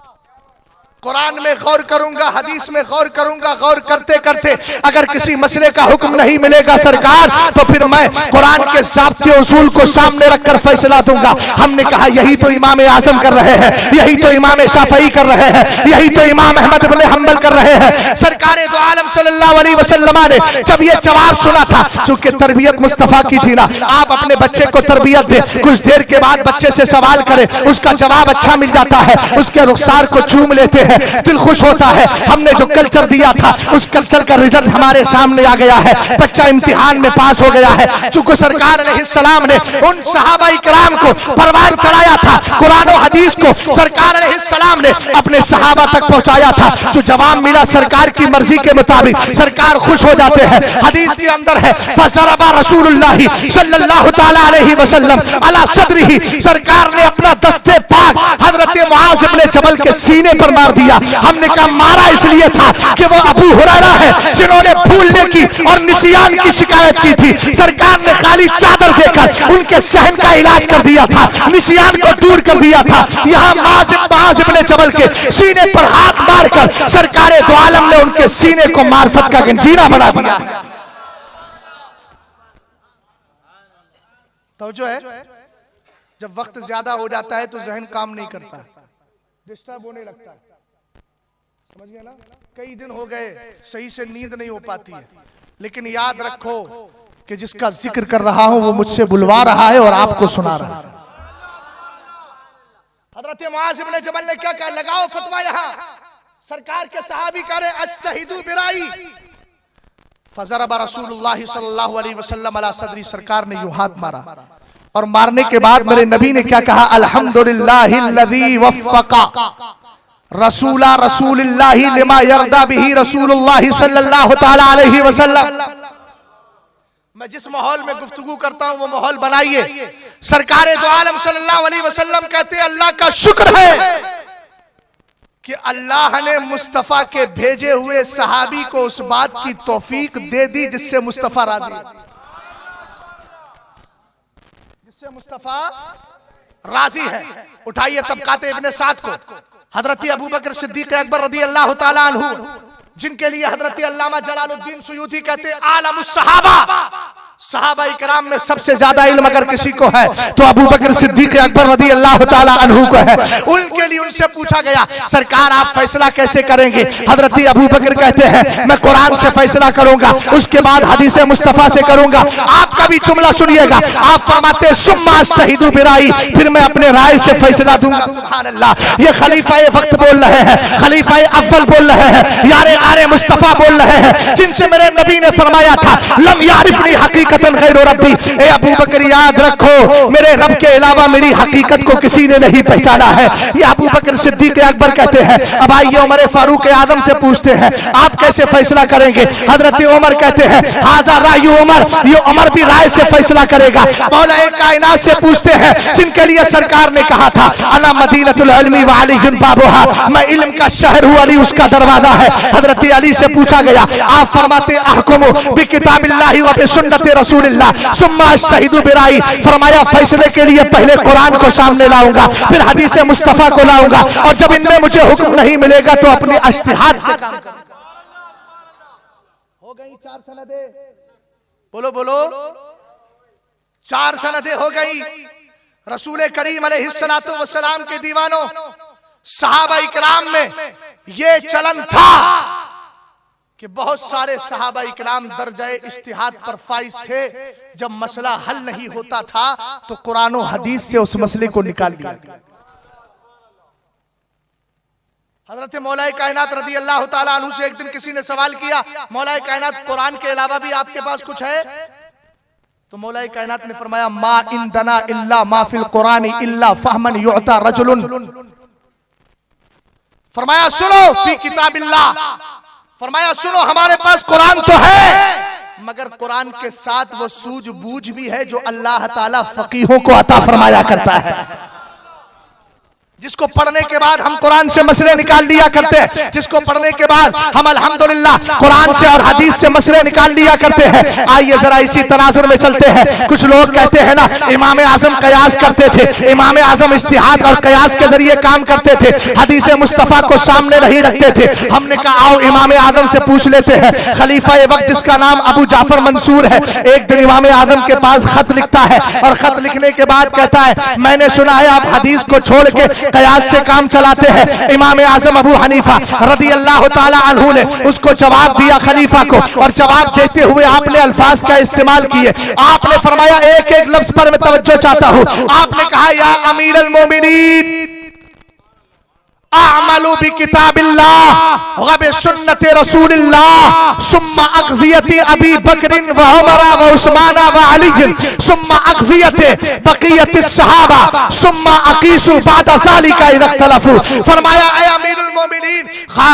कुरान में गौर करूंगा, हदीस में गौर करूंगा। गौर करते करते अगर किसी मसले का हुक्म नहीं मिलेगा सरकार, तो फिर मैं कुरान के ज़ाब्ते उसूल को सामने रखकर फैसला दूंगा। हमने कहा यही तो इमाम आजम कर रहे हैं, यही तो इमाम शाफई कर रहे हैं, यही तो इमाम अहमद इब्ने हंबल कर रहे हैं। सरकार दो आलम सल्लल्लाहु अलैहि वसल्लम ने जब ये जवाब सुना था, चूंकि तरबियत मुस्तफा की थी ना, आप अपने बच्चे को तरबियत दे, कुछ देर के बाद बच्चे से सवाल करें, उसका जवाब अच्छा मिल जाता है, उसके रुखसार को चूम लेते हैं, दिल खुश होता है। हमने जो कल्चर दिया था उस कल्चर का रिजल्ट हमारे सामने आ गया है, बच्चा इम्तिहान में पास हो गया है। चूंकि सरकार अलैहिस्सलाम ने उन सहाबाई किराम को परवान चढ़ाया था, कुरान और हदीस को सरकार अलैहिस्सलाम ने अपने सहाबा तक पहुंचाया था। जो जवाब मिला सरकार की मर्जी के मुताबिक, सरकार खुश हो जाते हैं। हदीस के अंदर है, फज़रबा रसूलुल्लाह सल्लल्लाहु तआला अलैहि वसल्लम अला सदरिही, सरकार ने अपना दस्ते पाक हजरत हजरत मुआज इब्ने जबल के सीने पर मार दिया। हमने कहा मारा इसलिए था कि वो अबू हुरैरा है जिन्होंने भूलने की और निसियान की शिकायत की थी। सरकार ने खाली चादर देकर उनके सहन का इलाज कर दिया था, निसियान को दूर कर दिया था। यहाँ मुआज इब्ने जबल के सीने पर हाथ मारकर सरकार दो आलम ने उनके सीने को मार्फत का गंजीरा बना दिया। तो जो है जब वक्त ज्यादा हो जाता है तो जहन काम नहीं करता, डिस्टर्ब होने लगता है, समझ गए ना। कई दिन हो गए सही से नींद नहीं हो पाती है, लेकिन याद रखो कि जिसका जिक्र कर रहा हूं वो मुझसे बुलवा रहा है और आपको सुना रहा है। हजरत मुआज इब्ने जबल ने क्या कहा, लगाओ फतवा। यहां सरकार के सहाबी करे अस्तहीदु बिराई फजरबा रसूलुल्लाह सल्लल्लाहु अलैहि वसल्लम अला सदरी, सरकार ने यूं हाथ मारा और मारने के बाद मेरे नबी ने क्या कहा, अल्हम्दुलिल्लाहिल्लज़ी वफ़्फ़क़ा रसूला रसूलिल्लाहि लिमा यरदा बिही रसूलुल्लाह सल्लल्लाहु तआला अलैहि वसल्लम। मैं जिस माहौल में गुफ्तगू करता हूं वो माहौल बनाइए। सरकार दो आलम सल्लल्लाहु अलैहि वसल्लम कहते हैं अल्लाह का शुक्र है कि अल्लाह ने मुस्तफा के भेजे हुए सहाबी को उस बात की तौफीक दे दी जिससे मुस्तफा राजी है, जिससे मुस्तफा राजी है। उठाइए तबकाते इब्ने साद को, हजरत अबू बकर सिद्दीक अकबर रदी अल्लाह ताला अन्हु, जिनके लिए हजरत अल्लामा जलालुद्दीन सुयूती कहते आलमुस सहाबा, सहाबा इकराम में सबसे ज्यादा इल्म अगर किसी को है तो अबू बकर सिद्दीक अकबर रदी अल्लाह ताला अन्हु को है। उनके लिए उनसे पूछा गया सरकार आप फैसला कैसे करेंगे, हजरत अबू बकर कहते हैं मैं कुरान से फैसला करूंगा, उसके बाद हदीस मुस्तफा से करूंगा। आपका भी जुमला सुनिएगा, आप फरमाते सुम्मा अस्तहीदु बिराई, फिर मैं अपने राय से फैसला दूंगा। सुभान अल्लाह, ये खलीफा वक्त बोल रहे हैं, खलीफा अव्वल बोल रहे हैं, यारे आरे मुस्तफा बोल रहे हैं, जिनसे मेरे नबी ने फरमाया था लम यारिफनी हकीकतन गैर रब्बी। ए अबू बकर याद रखो मेरे रब के अलावा मेरी हकीकत को किसी ने नहीं पहचाना है। ये अबू बकर सिद्दीक अकबर कहते हैं। अब आइए उमर फारूक आदम से पूछते हैं आप कैसे फैसला करेंगे। हजरत उमर कहते हैं हाजा राय उमर, ये उमर भी राय से फैसला करेगा। मौला कायनात से पूछते हैं जिनके लिए सरकार ने कहा था अना मदीनतुल इल्मी व अलीयुन बाबुहा, मैं इल्म का शहर हूं, अली उसका दरवाजा है। हजरत अली से पूछा गया आप फरमाते अहकुमु बिकिताबिल्लाहि व बिसुन्नति रसूलिल्लाह सुम्मा अस्तहीदु बिराई, फरमाया फैसले के लिए पहले कुरान को सामने लाऊंगा, फिर हदीस मुस्तफा को लाऊंगा, और जब इनमें मुझे हुक्म नहीं मिलेगा तो अपने इज्तिहाद से काम करूंगा। हो गई 4 सनदे, बोलो बोलो 4 सनदे हो गई। रसूल करीम अलैहिस्सलातु वस्सलाम के दीवानों, सहाबा इकराम में ये चलन था कि बहुत सारे सहाबा इकराम दर्जाए इज्तिहाद पर फाइज थे। जब मसला हल नहीं होता था तो कुरान और हदीस से उस मसले को निकाल लिया। हजरत मौलाए कायनात रदी अल्लाह ताला अन्हु से एक दिन किसी ने सवाल किया मौलाए कायनात कुरान के अलावा भी आपके पास कुछ है? तो मौलाए कायनात ने फरमाया मा इंदना इल्ला मा फिल कुरानी इल्ला फहमन युअता रजुलन। फरमाया सुनो फी किताबिल्लाह, फरमाया सुनो हमारे पास कुरान तो है मगर कुरान के साथ वो सूझबूझ भी है जो अल्लाह ताला फकीहों को अता फरमाया करता है, जिसको पढ़ने के बाद हम कुरान से मसले निकाल लिया करते हैं, जिसको पढ़ने के बाद हम अल्हम्दुलिल्लाह कुरान से और हदीस से मसले निकाल लिया करते हैं। आइए जरा इसी तनाजुर में चलते हैं। कुछ लोग कहते हैं ना इमाम आजम कयास करते थे, इमाम आजम इज्तिहाद और कयास के जरिए काम करते थे, हदीस मुस्तफा को सामने नहीं रखते थे। हमने कहा आओ इमाम आजम से पूछ लेते हैं। खलीफा वक्त जिसका नाम अबू जाफर मंसूर है, एक दिन इमाम आजम के पास खत लिखता है और खत लिखने के बाद कहता है मैंने सुना है आप हदीस को छोड़ के कयास से काम चलाते हैं। इमाम आजम अबू हनीफा रदी अल्लाह ताला अन्हु ने उसको जवाब दिया खलीफा को, और जवाब देते हुए आपने अल्फाज का इस्तेमाल किए। आपने फरमाया एक एक लफ्ज पर मैं तवज्जो चाहता हूं। आपने कहा या अमीरुल मोमिनीन अअमलु बि किताबिल्लाह व बि सुन्नति रसूलिल्लाह सुम्मा अग़ज़ियति अबी बकरिन व उमर व उस्मान व अली सुम्मा अग़ज़ियति बक़ियति सहाबा सुम्मा अक़ीसु बाद ज़ालिका इख्तलफू। फरमाया ऐ अमीरुल मोमिनीन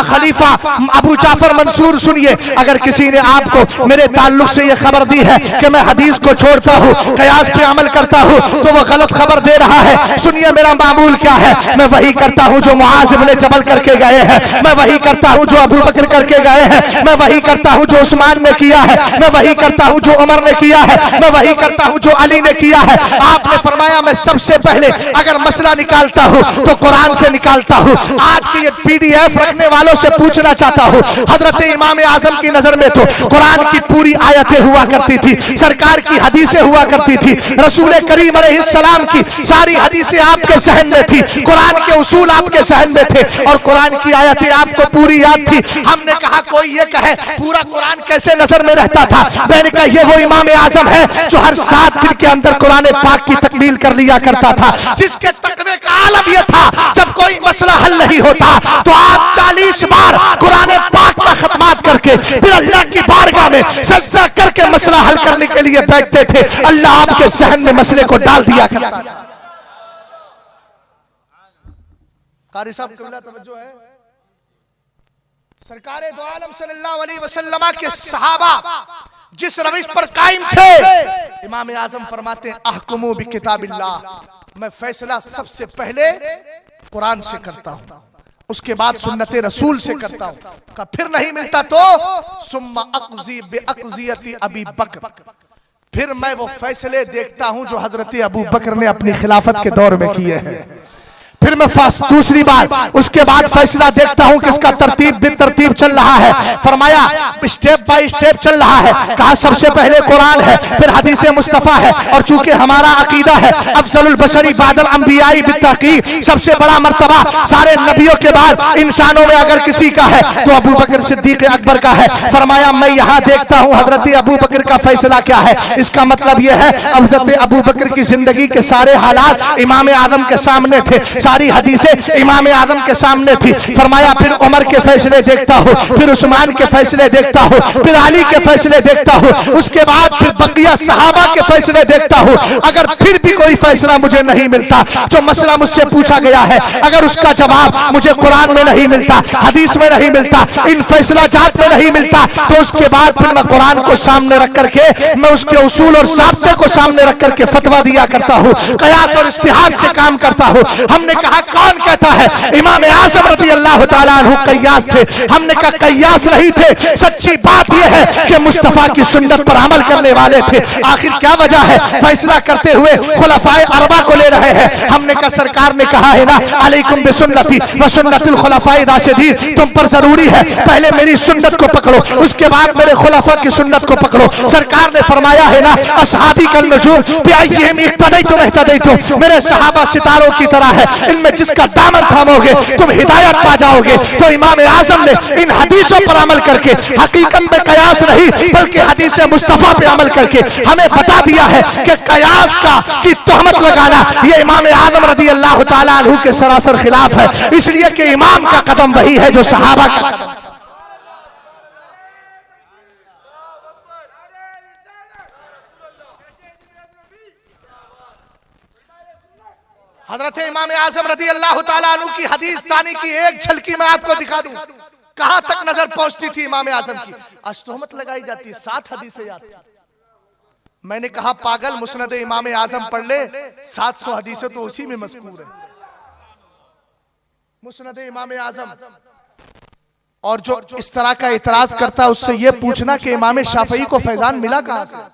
खलीफा अबू जाफर मंसूर, सुनिए, अगर किसी ने आपको मेरे ताल्लुक से ये खबर दी है कि मैं हदीस को छोड़ता हूँ, कयास पे अमल करता हूँ, तो वो गलत खबर दे रहा है। सुनिए मेरा मामूल क्या है, मैं वही करता हूँ जो मुआज़ इब्न जबल करके गए हैं, मैं वही करता हूँ जो अबू बकर करके गए हैं, मैं वही करता हूँ जो उस्मान ने किया है, मैं वही करता हूँ जो उमर ने किया है, मैं वही करता हूँ जो अली ने किया है। आपने फरमाया मैं सबसे पहले अगर मसला निकालता हूँ तो कुरान से निकालता हूँ। आज की ये PDF रखने वालों से पूछना चाहता हूँ, हजरत इमाम आजम की नजर में तो कुरान की पूरी आयतें हुआ करती थी, सरकार की हदीसें हुआ करती थी, रसूल करीम अलैहिस्सलाम की सारी हदीसें आपके जहन में थी, कुरान के उसूल आपके जहन में थे और कुरान की आयतें आपको पूरी याद थी। हमने कहा कोई ये कहे पूरा कुरान कैसे नजर में रहता था, मैंने कहा ये वो इमाम आजम है जो हर 7 दिन के अंदर कुरान पाक की तकमील कर लिया करता था, जिसके तकवे का आलम यह था जब कोई मसला हल नहीं होता तो आप 40 बार कुरान पाक का खत्मात करके फिर अल्लाह की बारगाह में सजदा करके मसला हल करने के लिए बैठते थे। अल्लाह आपके ज़हन में मसले को डाल दिया करता था। कारी साहब क़िबला तवज्जो है, सरकार दो आलम सल्लल्लाहु अलैहि वसल्लम के सहाबा जिस रविश पर कायम थे, इमाम आजम फरमाते हैं अहकुमु बि किताबिल्लाह, मैं फैसला सबसे पहले कुरान से करता हूं, उसके बाद सुन्नत रसूल से करता हूं, का फिर नहीं मिलता तो सुम्मा अक़ज़ी बि अक़ज़ियति अबी बकर, फिर मैं वो फैसले देखता हूं जो हजरत अबू बकर ने अपनी खिलाफत के दौर में किए हैं, फिर मैं दूसरी बार उसके बाद फैसला देखता हूं कि इसका तरतीब बेतरतीब चल रहा है। फरमाया स्टेप बाय स्टेप चल रहा है, कहा सबसे पहले कुरान है, फिर हदीस मुस्तफा है, और चूंकि हमारा अकीदा है अफजलुल बशरी बादल अंबियाई बित्तहक़ीक़, सबसे बड़ा मर्तबा सारे नबियों के बाद इंसानों में अगर किसी का है तो अबू बकर सिद्दीक अकबर का है। फरमाया मैं यहाँ देखता हूँ हजरत अबू बकर का फैसला क्या है, इसका मतलब यह है हजरत अबू बकर की जिंदगी के सारे हालात इमाम आदम के सामने थे, सारी हदीसें इमाम आदम के सामने थी। फरमाया फिर उमर के फैसले देखता हूँ, फिर उस्मान के फैसले देखता हूँ, फिर अली के फैसले देखता हूँ, उसके बाद फिर बकिया सहाबा के फैसले देखता हूँ। अगर फिर भी कोई फैसला मुझे नहीं मिलता, जो मसला मुझसे पूछा गया है, अगर उसका जवाब मुझे कुरान में नहीं मिलता, हदीस में नहीं मिलता, इन फैसला जात में नहीं मिलता, तो उसके बाद फिर मैं कुरान को सामने रख करके मैं उसके उसूल और साबिते को सामने रख करके फतवा दिया करता हूँ, कयास और इस्तिहाद से काम करता हूँ। हमने कहा कौन कहता है इमाम आज़म रज़ी अल्लाह ताला अन्हु कयास थे, हमने कहा कयास नहीं थे, सच्ची बात यह है कि मुस्तफा की सुन्नत पर अमल करने वाले थे। आखिर क्या वजह है फैसला करते हुए खुलफाए अरबा को ले रहे हैं? हमने कहा सरकार ने कहा है ना अलैकुम बिसुन्नती व सुन्नतिल खुलफाए राशिदीन, तुम पर जरूरी है पहले मेरी सुन्नत को पकड़ो, उसके बाद मेरे खुलफा की सुन्नत को पकड़ो। सरकार ने फरमाया है ना असहाबी कल नजूम बिअय्यिहिम इक्तदैतुम इहतदैतुम, मेरे सहाबा सितारों की तरह है, इनमें जिसका दामन थामोगे तुम हिदायत पा जाओगे। तो इमाम आजम ने इन हदीसों पर अमल करके हकीकत में कयास नहीं बल्कि हदीस मुस्तफा पे अमल करके हमें बता दिया है कि कयास का की तोहमत लगाना ये इमाम आजम रज़ी अल्लाह ताला अन्हु के सरासर खिलाफ है, इसलिए कि इमाम का कदम वही है जो सहाबा का कदम। हजरत इमाम आज़म रज़ी अल्लाह ताला अन्हु की हदीस तानी की एक झलकी मैं आपको दिखा दूं, कहां तक नजर पहुंचती थी इमाम आज़म की। आज तोहमत लगाई जाती, 7 हदीसें याद थी। मैंने कहा पागल, मुस्नद इमाम आज़म पढ़ ले, 700 हदीसें तो उसी में मज़कूर है, मुस्नद इमाम आज़म। और जो इस तरह का इतराज करता है उससे यह पूछना कि इमाम शाफई को फैजान मिला कहां से,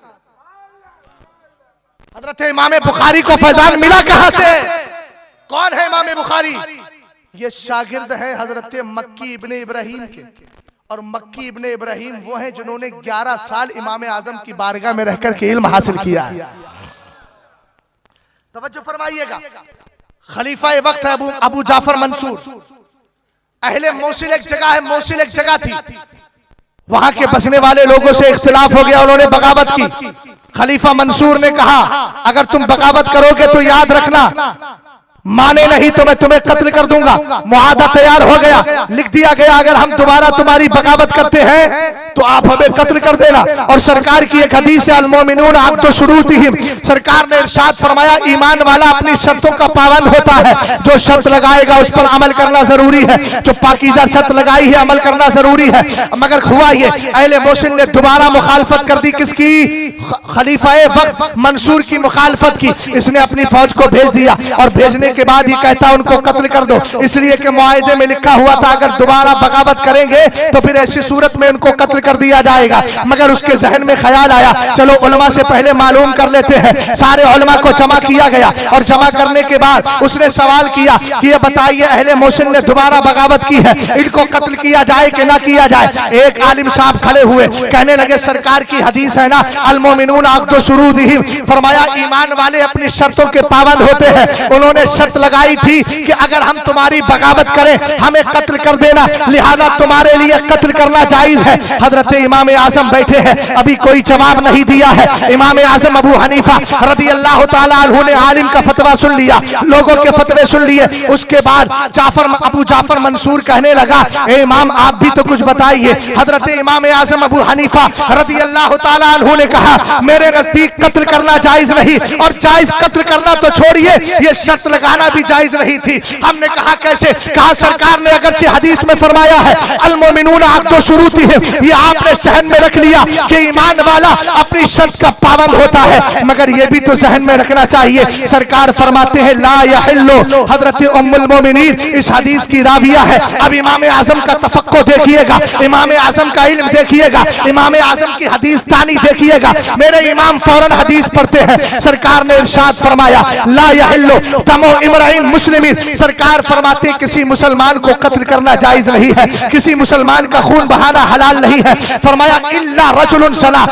हजरत इमाम बुखारी को फैजान मिला कहां से? कौन है इमाम बुखारी? ये शागिर्द है हजरत मक्की इब्ने इब्राहिम के, और मक्की इब्ने इब्राहिम वो हैं जिन्होंने 11 साल इमाम आजम की बारगाह में रहकर के इल्म हासिल किया है। तवज्जो फरमाइएगा, खलीफा वक्त है अबू जाफर मंसूर। अहले मौसिल एक जगह है, मौसिल एक जगह थी, वहां के बसने वाले लोगों से इख्तिलाफ हो गया, उन्होंने बगावत की। खलीफा मंसूर ने कहा अगर तुम बगावत करोगे तो याद रखना माने नहीं तो मैं तुम्हें कत्ल कर दूंगा। मुआहदा तैयार हो गया, लिख दिया गया अगर हम दोबारा तुम्हारी बगावत करते हैं तो आप हमें कत्ल कर देना। और सरकार की एक हदीस है अल मोमिनून अक़्दु शुरूतिहिम, सरकार ने इरशाद फरमाया ईमान वाला अपनी शर्तों का पाबंद होता है। जो शर्त लगाएगा उस पर अमल करना जरूरी है, जो पाकीज़ा शर्त लगाई है अमल करना जरूरी है। मगर हुआ ये अहले मोहसिन ने दोबारा मुखालफत कर दी, किसकी? खलीफाए वक्त मंसूर की मुखालफत की। इसने अपनी फौज को भेज दिया और भेजने के बाद ही कहता उनको कत्ल कर दो, इसलिए कि मुआहदे में लिखा हुआ था अगर दोबारा बगावत करेंगे तो फिर ऐसी सूरत में उनको कत्ल कर दिया जाएगा। मगर उसके जहन में ख्याल आया चलो उलमा से पहले मालूम कर लेते हैं। सारे उलमा को जमा किया गया और जमा करने के बाद उसने सवाल किया कि ये बताइए अहले मोहसिन ने दोबारा बगावत की है, इनको कत्ल किया जाए कि ना किया जाए? एक आलिम साहब खड़े हुए कहने लगे सरकार की हदीस है ना अल मोमिनून अक़्दु शुरूतिहिम, फरमाया ईमान वाले अपनी शर्तों के पाबंद होते हैं। उन्होंने शर्त लगाई थी कि अगर हम तुम्हारी बगावत करें हमें कत्ल कर देना, लिहाजा तुम्हारे लिए कत्ल करना जायज है। हजरत इमाम आजम बैठे हैं, अभी कोई जवाब नहीं दिया है। इमाम आजम अबू हनीफा रदी अल्लाह ताला अन्हु ने आलिम का फतवा सुन लिया, लोगों के फतवे सुन लिए। उसके बाद अबू जाफर मंसूर कहने लगा ए इमाम आप भी तो कुछ बताइए। हजरत इमाम आजम अबू हनीफा रदी अल्लाह ताला अन्हु ने कहा मेरे नजदीक कत्ल करना जायज नहीं, और जायज कत्ल करना तो छोड़िए ये शर्त लगाना भी जायज नहीं थी। हमने कहा कैसे? कहा सरकार ने अगरचे हदीस में फरमाया है अल मोमिनून अक़्दु शुरूतिहिम, ये आपने सहन में रख लिया कि ईमान वाला अपनी शर्त का पाबंद होता है, मगर ये भी तो सहन में रखना चाहिए। सरकार फरमाते हैं ला यहिल्लु, हजरत उम्मुल मोमिनीन इस हदीस की राविया है। अब इमाम आजम का तफक्को देखिएगा, इमाम आजम का इल्म देखिएगा, इमाम आजम की हदीस तानी देखिएगा। मेरे इमाम फौरन हदीस पढ़ते हैं। सरकार ने इरशाद फरमाया ला यहिल्लु दमु इम्राइन मुस्लिमीन, सरकार फरमाते किसी मुसलमान को कत्ल करना जायज नहीं है, किसी मुसलमान का खून बहाना हलाल नहीं है। फरमाया इल्ला रजुलन सना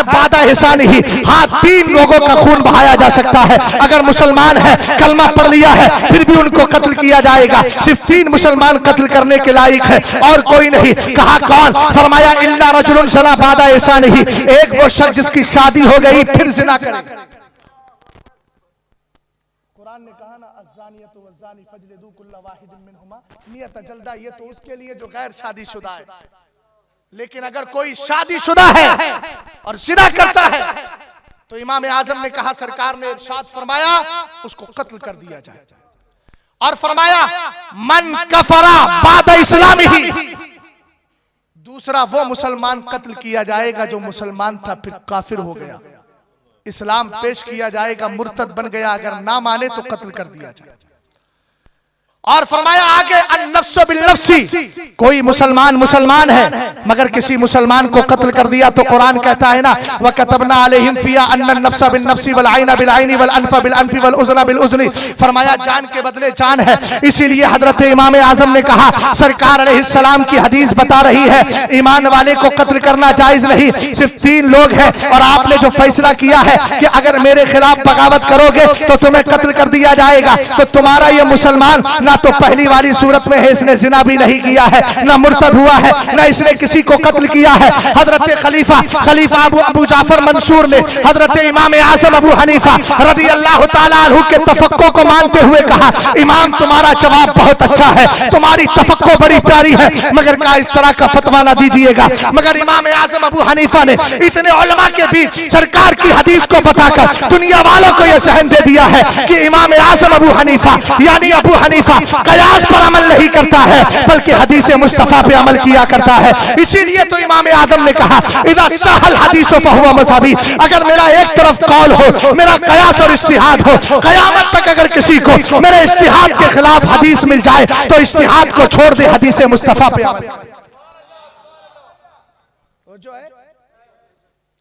बादा हिसानिही, हाँ 3 लोगों का खून बहाया जा सकता है। अगर मुसलमान है कलमा पढ़ लिया है फिर भी उनको कत्ल किया जाएगा। सिर्फ 3 मुसलमान कत्ल करने के लायक है और कोई नहीं। कहा कौन? फरमाया इल्ला रजुलन सना बादा हिसानिही, एक वो शख्स जिसकी शादी हो गई फिर जिना करे। कुरान ने कहा ना अज़्ज़ानियतु वज़्ज़ानी फजलिदू कुल्ला वाहिदिन मिनहुमा मियता जल्दा, ये तो उसके लिए जो गैर शादीशुदा है। लेकिन अगर कोई शादीशुदा है और जिना करता है तो इमाम आजम ने कहा सरकार ने इरशाद फरमाया उसको कत्ल कर दिया जाए। और फरमाया मन कफरा बाद इस्लामिही, दूसरा वो मुसलमान कत्ल किया जाएगा जो मुसलमान था फिर काफिर हो गया, इस्लाम पेश किया जाएगा, मुर्तद बन गया, अगर ना माने तो कत्ल कर दिया जाए। और फरमाया आगे अन्नफ्सु बिन्नफ्सी, कोई मुसलमान है मगर किसी मुसलमान को कत्ल कर दिया तो कुरान कहता है ना व कतबना अलैहिम फिया अन्नन नफ्सा बिन्नफ्सी वल ऐना बिल ऐनी वल अनफा बिल अनफी वल उज़ना बिल उज़नी, फरमाया जान के बदले जान है। इसीलिए हजरत इमाम आजम ने कहा सरकार अलैहिस्सलाम की हदीस बता रही है ईमान वाले को कत्ल करना जायज नहीं, सिर्फ 3 लोग हैं और आपने जो फैसला किया है कि अगर मेरे खिलाफ बगावत करोगे तो तुम्हें कत्ल कर दिया जाएगा, तो तुम्हारा ये मुसलमान ना तो पहली वाली सूरत में है इसने जिना भी नहीं किया है, ना मुर्तद हुआ है, ना इसने किसी को कत्ल किया है। हजरत खलीफा अबू जाफर मंसूर ने हजरत इमाम आजम अबू हनीफा रदी अल्लाह ताला अन्हु के तफक्को को मानते हुए कहा इमाम तुम्हारा जवाब बहुत अच्छा है, तुम्हारी तफक्को बड़ी प्यारी है, मगर क्या इस तरह का फतवा ना दीजिएगा। मगर इमाम आजम अबू हनीफा ने इतने उलमा के बीच सरकार की हदीस को बताकर दुनिया वालों को यह सहन दे दिया है कि इमाम आजम अबू हनीफा यानी अबू हनीफा कयास पर अमल नहीं करता है बल्कि हदीस मुस्तफा पे अमल किया करता है। इसीलिए तो इमाम आदम ने कहा इदा सहल हदीसो फहुवा मज़हबी, अगर मेरा एक तरफ कौल हो, मेरा कयास और इज्तिहाद हो, कयामत तक अगर किसी को मेरे इज्तिहाद के खिलाफ हदीस मिल जाए तो इज्तिहाद को छोड़ दे, हदीस मुस्तफा पे अमल। जो है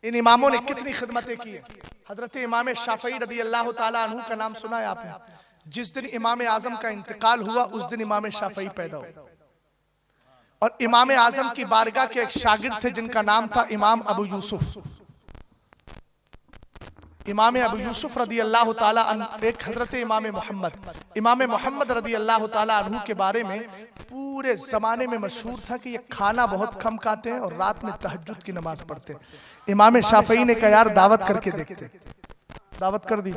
इन इमामों ने कितनी खिदमतें की है। हजरत इमाम शाफई रदी अल्लाह ताला अन्हु का नाम सुना है आपने? जिस दिन इमाम आजम का इंतकाल हुआ उस दिन इमाम शाफई पैदा हुए और इमाम आजम की बारगाह के एक शागिर्द थे जिनका नाम था इमाम अबू यूसुफ। इमाम अबू यूसुफ रदी अल्लाह ताला अन्हु, एक हजरत इमाम मोहम्मद रदी अल्लाह ताला अन्हु के बारे में पूरे जमाने में मशहूर था कि ये खाना बहुत कम खाते हैं और रात में तहज्जुद की नमाज पढ़ते हैं। इमाम शाफई ने कहा यार दावत करके देखते, दावत कर दी।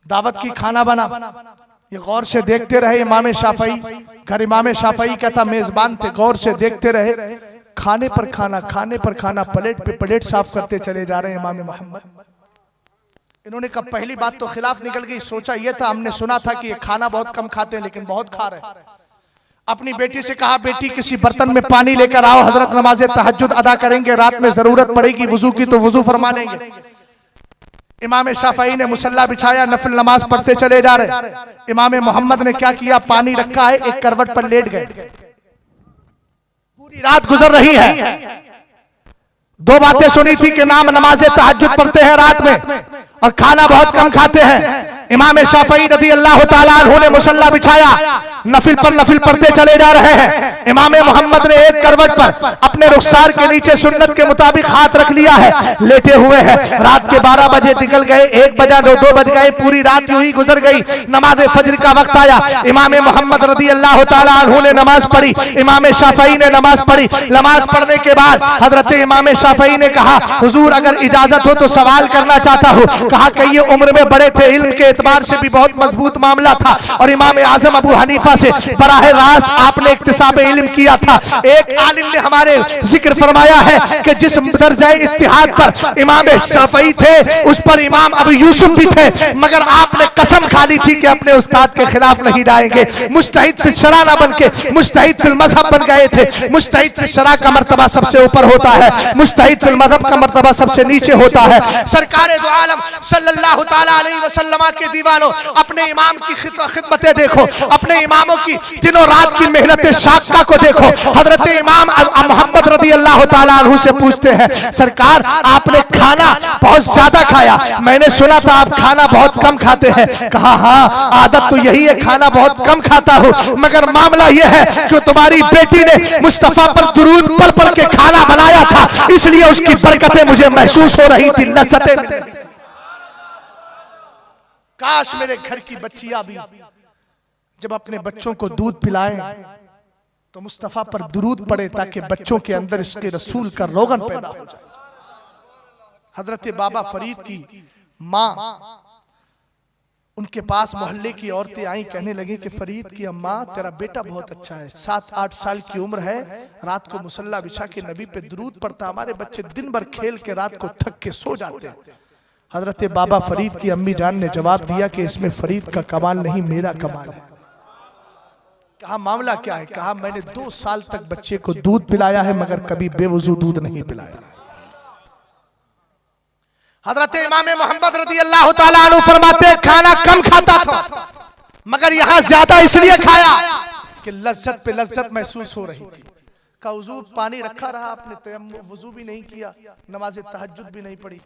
दावत की, खाना बना। ये गौर से देखते रहे इमाम शाफई, घर इमाम शाफई का था, मेजबान थे, गौर से देखते रहे। खाने पर खाना, खाने पर खाना, प्लेट पे प्लेट साफ करते चले जा रहे हैं इमाम मोहम्मद। इन्होंने कहा, पहली बात तो खिलाफ निकल गई। सोचा ये था, हमने सुना था कि ये खाना बहुत कम खाते हैं, लेकिन बहुत खा रहे हैं। अपनी बेटी से कहा, बेटी किसी बर्तन में पानी लेकर आओ, हजरत नमाज तहज्जुद अदा करेंगे, रात में जरूरत पड़ेगी वुजू की तो वुजू फरमा लेंगे। इमाम शाफई ने मुसल्ला बिछाया, नफिल नमाज पढ़ते चले जा रहे। इमाम मोहम्मद ने क्या किया, पानी रखा है, एक करवट पर लेट गए। पूरी रात गुजर रही है। दो बातें सुनी थी कि नाम नमाज तहज्जुद पढ़ते हैं रात में और खाना बहुत कम खाते हैं। इमाम शाफई रज़ी अल्लाह ताला अन्हु ने मुसल्ला बिछाया, नफिल पर नफिल पढ़ते चले जा रहे हैं। इमाम मोहम्मद ने एक करवट पर अपने रुखसार के नीचे सुन्नत के मुताबिक हाथ रख लिया है, लेटे हुए हैं। रात के 12 बजे निकल गए, 1 बजा, 2 बज गए, पूरी रात यूं ही गुजर गई। नमाज फजर का वक्त आया, इमाम मोहम्मद रज़ी अल्लाह ताला अन्हु ने नमाज पढ़ी, इमाम शाफई ने नमाज पढ़ी। नमाज पढ़ने के बाद हजरत इमाम शाफई ने कहा, हुजूर अगर इजाजत हो तो सवाल करना चाहता हूँ। कहा कि ये उम्र में बड़े थे, इल्म के एतबार से भी बहुत मजबूत मामला था, और इमाम आजम अबू हनीफा से बराह रास्त आपने इक्तिसाब इल्म किया था। एक आलिम ने हमारे जिक्र फरमाया है कि जिस दर्जा इज्तिहाद पर इमाम शाफई थे, उस पर इमाम अबू यूसुफ भी थे, मगर आपने कसम खा ली थी कि अपने उस्ताद के खिलाफ नहीं जाएंगे। मुज्तहिद फिल शरा ना बन के मुज्तहिद फिल मजहब बन गए थे। मुज्तहिद फिल शरा का मर्तबा सबसे ऊपर होता है, मुज्तहिद फिल मजहब का मर्तबा सबसे नीचे होता है। सरकार दो आलम सल्लल्लाहु ताला अलैहि वसल्लम के दीवानों, अपने इमाम की खिदमतें देखो, अपने इमामों की दिनों रात की मेहनत शाक्का को देखो। हजरत इमाम मोहम्मद रज़ी अल्लाह ताला अन्हु से पूछते हैं, सरकार आपने खाना बहुत ज्यादा खाया, मैंने सुना था आप खाना बहुत कम खाते हैं। कहा, हाँ आदत तो यही है, खाना बहुत कम खाता हूँ, मगर मामला यह है कि तुम्हारी बेटी ने मुस्तफा पर दुरूद पढ़ पढ़ के खाना बनाया था, इसलिए उसकी बरकतें मुझे महसूस हो रही थी, लज्जतें। काश मेरे घर की बच्चियां भी जब अपने बच्चों को दूध पिलाएं तो मुस्तफा पर दुरूद पड़े, ताकि बच्चों के अंदर इसके रसूल का रोगन पैदा हो जाए। हजरत बाबा फरीद की माँ, उनके पास मोहल्ले की औरतें आई, कहने लगी कि फरीद की अम्मा तेरा बेटा बहुत अच्छा है, 7-8 साल की उम्र है, रात को मुसल्ला बिछा के नबी पे दुरूद पढ़ता, हमारे बच्चे दिन भर खेल के रात को थक के सो जाते हैं। हजरत बाबा फरीद की अम्मी जान ने जवाब दिया कि इसमें फरीद का कमाल नहीं, मेरा कमाल है। कहा मामला क्या है? कहा मैंने 2 साल तक बच्चे को दूध पिलाया है, मगर कभी बेवजू दूध नहीं पिलाया। हजरत इमाम मोहम्मद रज़ी अल्लाह ताला अन्हु फरमाते हैं, खाना कम खाता था, मगर यहां ज्यादा इसलिए खाया कि लज्जत पे लज्जत महसूस हो रही थी। का वुजू पानी रखा रहा, आपने तयम्मुम वुजू भी नहीं किया, नमाज तहज्जुद भी नहीं पढ़ी।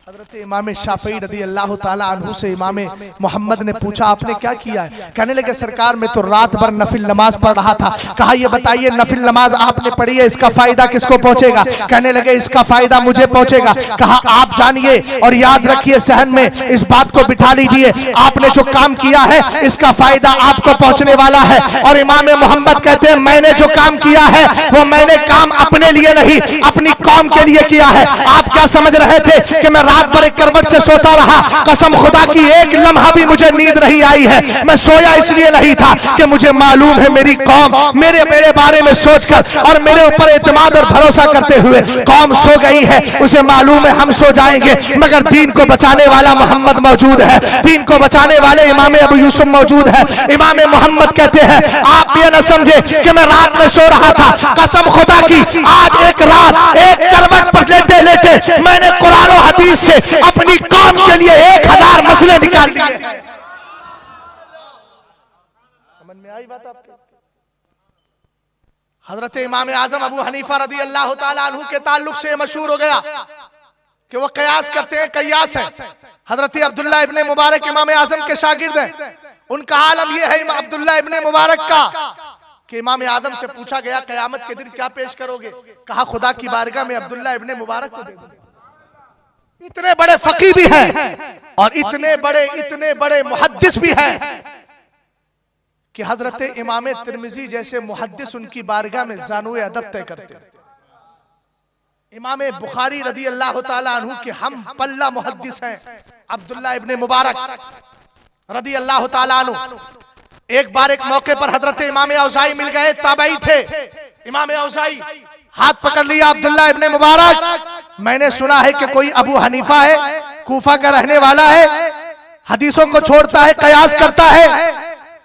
हजरत इमाम शाफई रज़ी अल्लाह ताला अन्हु से इमाम मोहम्मद ने पूछा, आपने क्या किया है? कहने लगे, सरकार मैं तो रात भर नफिल नमाज पढ़ रहा था। कहा ये बताइए, नफिल नमाज आपने पढ़ी है, इसका फायदा किसको पहुंचेगा? कहने लगे, इसका फायदा मुझे पहुंचेगा। कहा आप जानिए और याद रखिए, सहन में इस बात को बिठा लीजिए, आपने जो काम किया है इसका फायदा आपको पहुंचने वाला है। और इमाम मोहम्मद कहते हैं, मैंने जो काम किया है वो मैंने काम अपने लिए नहीं, अपनी कौम के लिए किया है। आप क्या समझ रहे थे कि मैं रात भर एक करवट से सोता रहा? कसम खुदा की एक लम्हा भी मुझे नींद नहीं आई है। मैं सोया इसलिए नहीं था कि मुझे मालूम है मेरी कौम मेरे बारे में सोचकर और मेरे ऊपर एतमाद और भरोसा करते हुए कौम सो गई है, उसे मालूम है हम सो जाएंगे, मगर दीन को बचाने वाला मोहम्मद मौजूद है, दीन को बचाने वाले इमाम अबू यूसुफ मौजूद है। इमाम मोहम्मद कहते हैं, आप ये न समझे कि मैं रात में सो रहा था, कसम खुदा की आज एक रात एक करवट पर लेटे लेटे मैंने कुरान और हदीस से अपनी कौम के लिए 1000 मसले निकाल दिए। समझ में आई बात आपके? हजरत इमाम आजम अबू हनीफा रज़ी अल्लाह ताला अन्हु के ताल्लुक से मशहूर हो गया कि वो कयास करते हैं, कयास है। हजरत अब्दुल्ला इब्ने मुबारक इमाम आजम के शागिर्द हैं। उनका आलम यह है अब्दुल्ला इब्ने मुबारक का कि इमाम आदम से पूछा गया, कयामत के दिन क्या पेश करोगे? कहा खुदा की बारगाह में अब्दुल्ला इब्ने मुबारक को दे दो। इतने बड़े फकीह भी हैं और इतने बड़े मुहद्दिस भी हैं कि हजरत इमाम तिरमिजी जैसे मुहद्दिस उनकी बारगाह में ज़ानुए अदब तय करते हैं। इमाम बुखारी रज़ी अल्लाह ताला अन्हु के हम पल्ला मुहद्दिस हैं, अब्दुल्ला इब्ने मुबारक रदी अल्लाह ताला अन्हु, एक बार एक मौके पर हजरत इमाम औज़ाई मिल गए, ताबई थे। इमाम औज़ाई हाथ पकड़ लिया अब्दुल्ला इब्ने मुबारक, मैंने सुना है कि कोई अबू हनीफा है, कूफा का रहने वाला है, हदीसों को छोड़ता है, कयास करता है।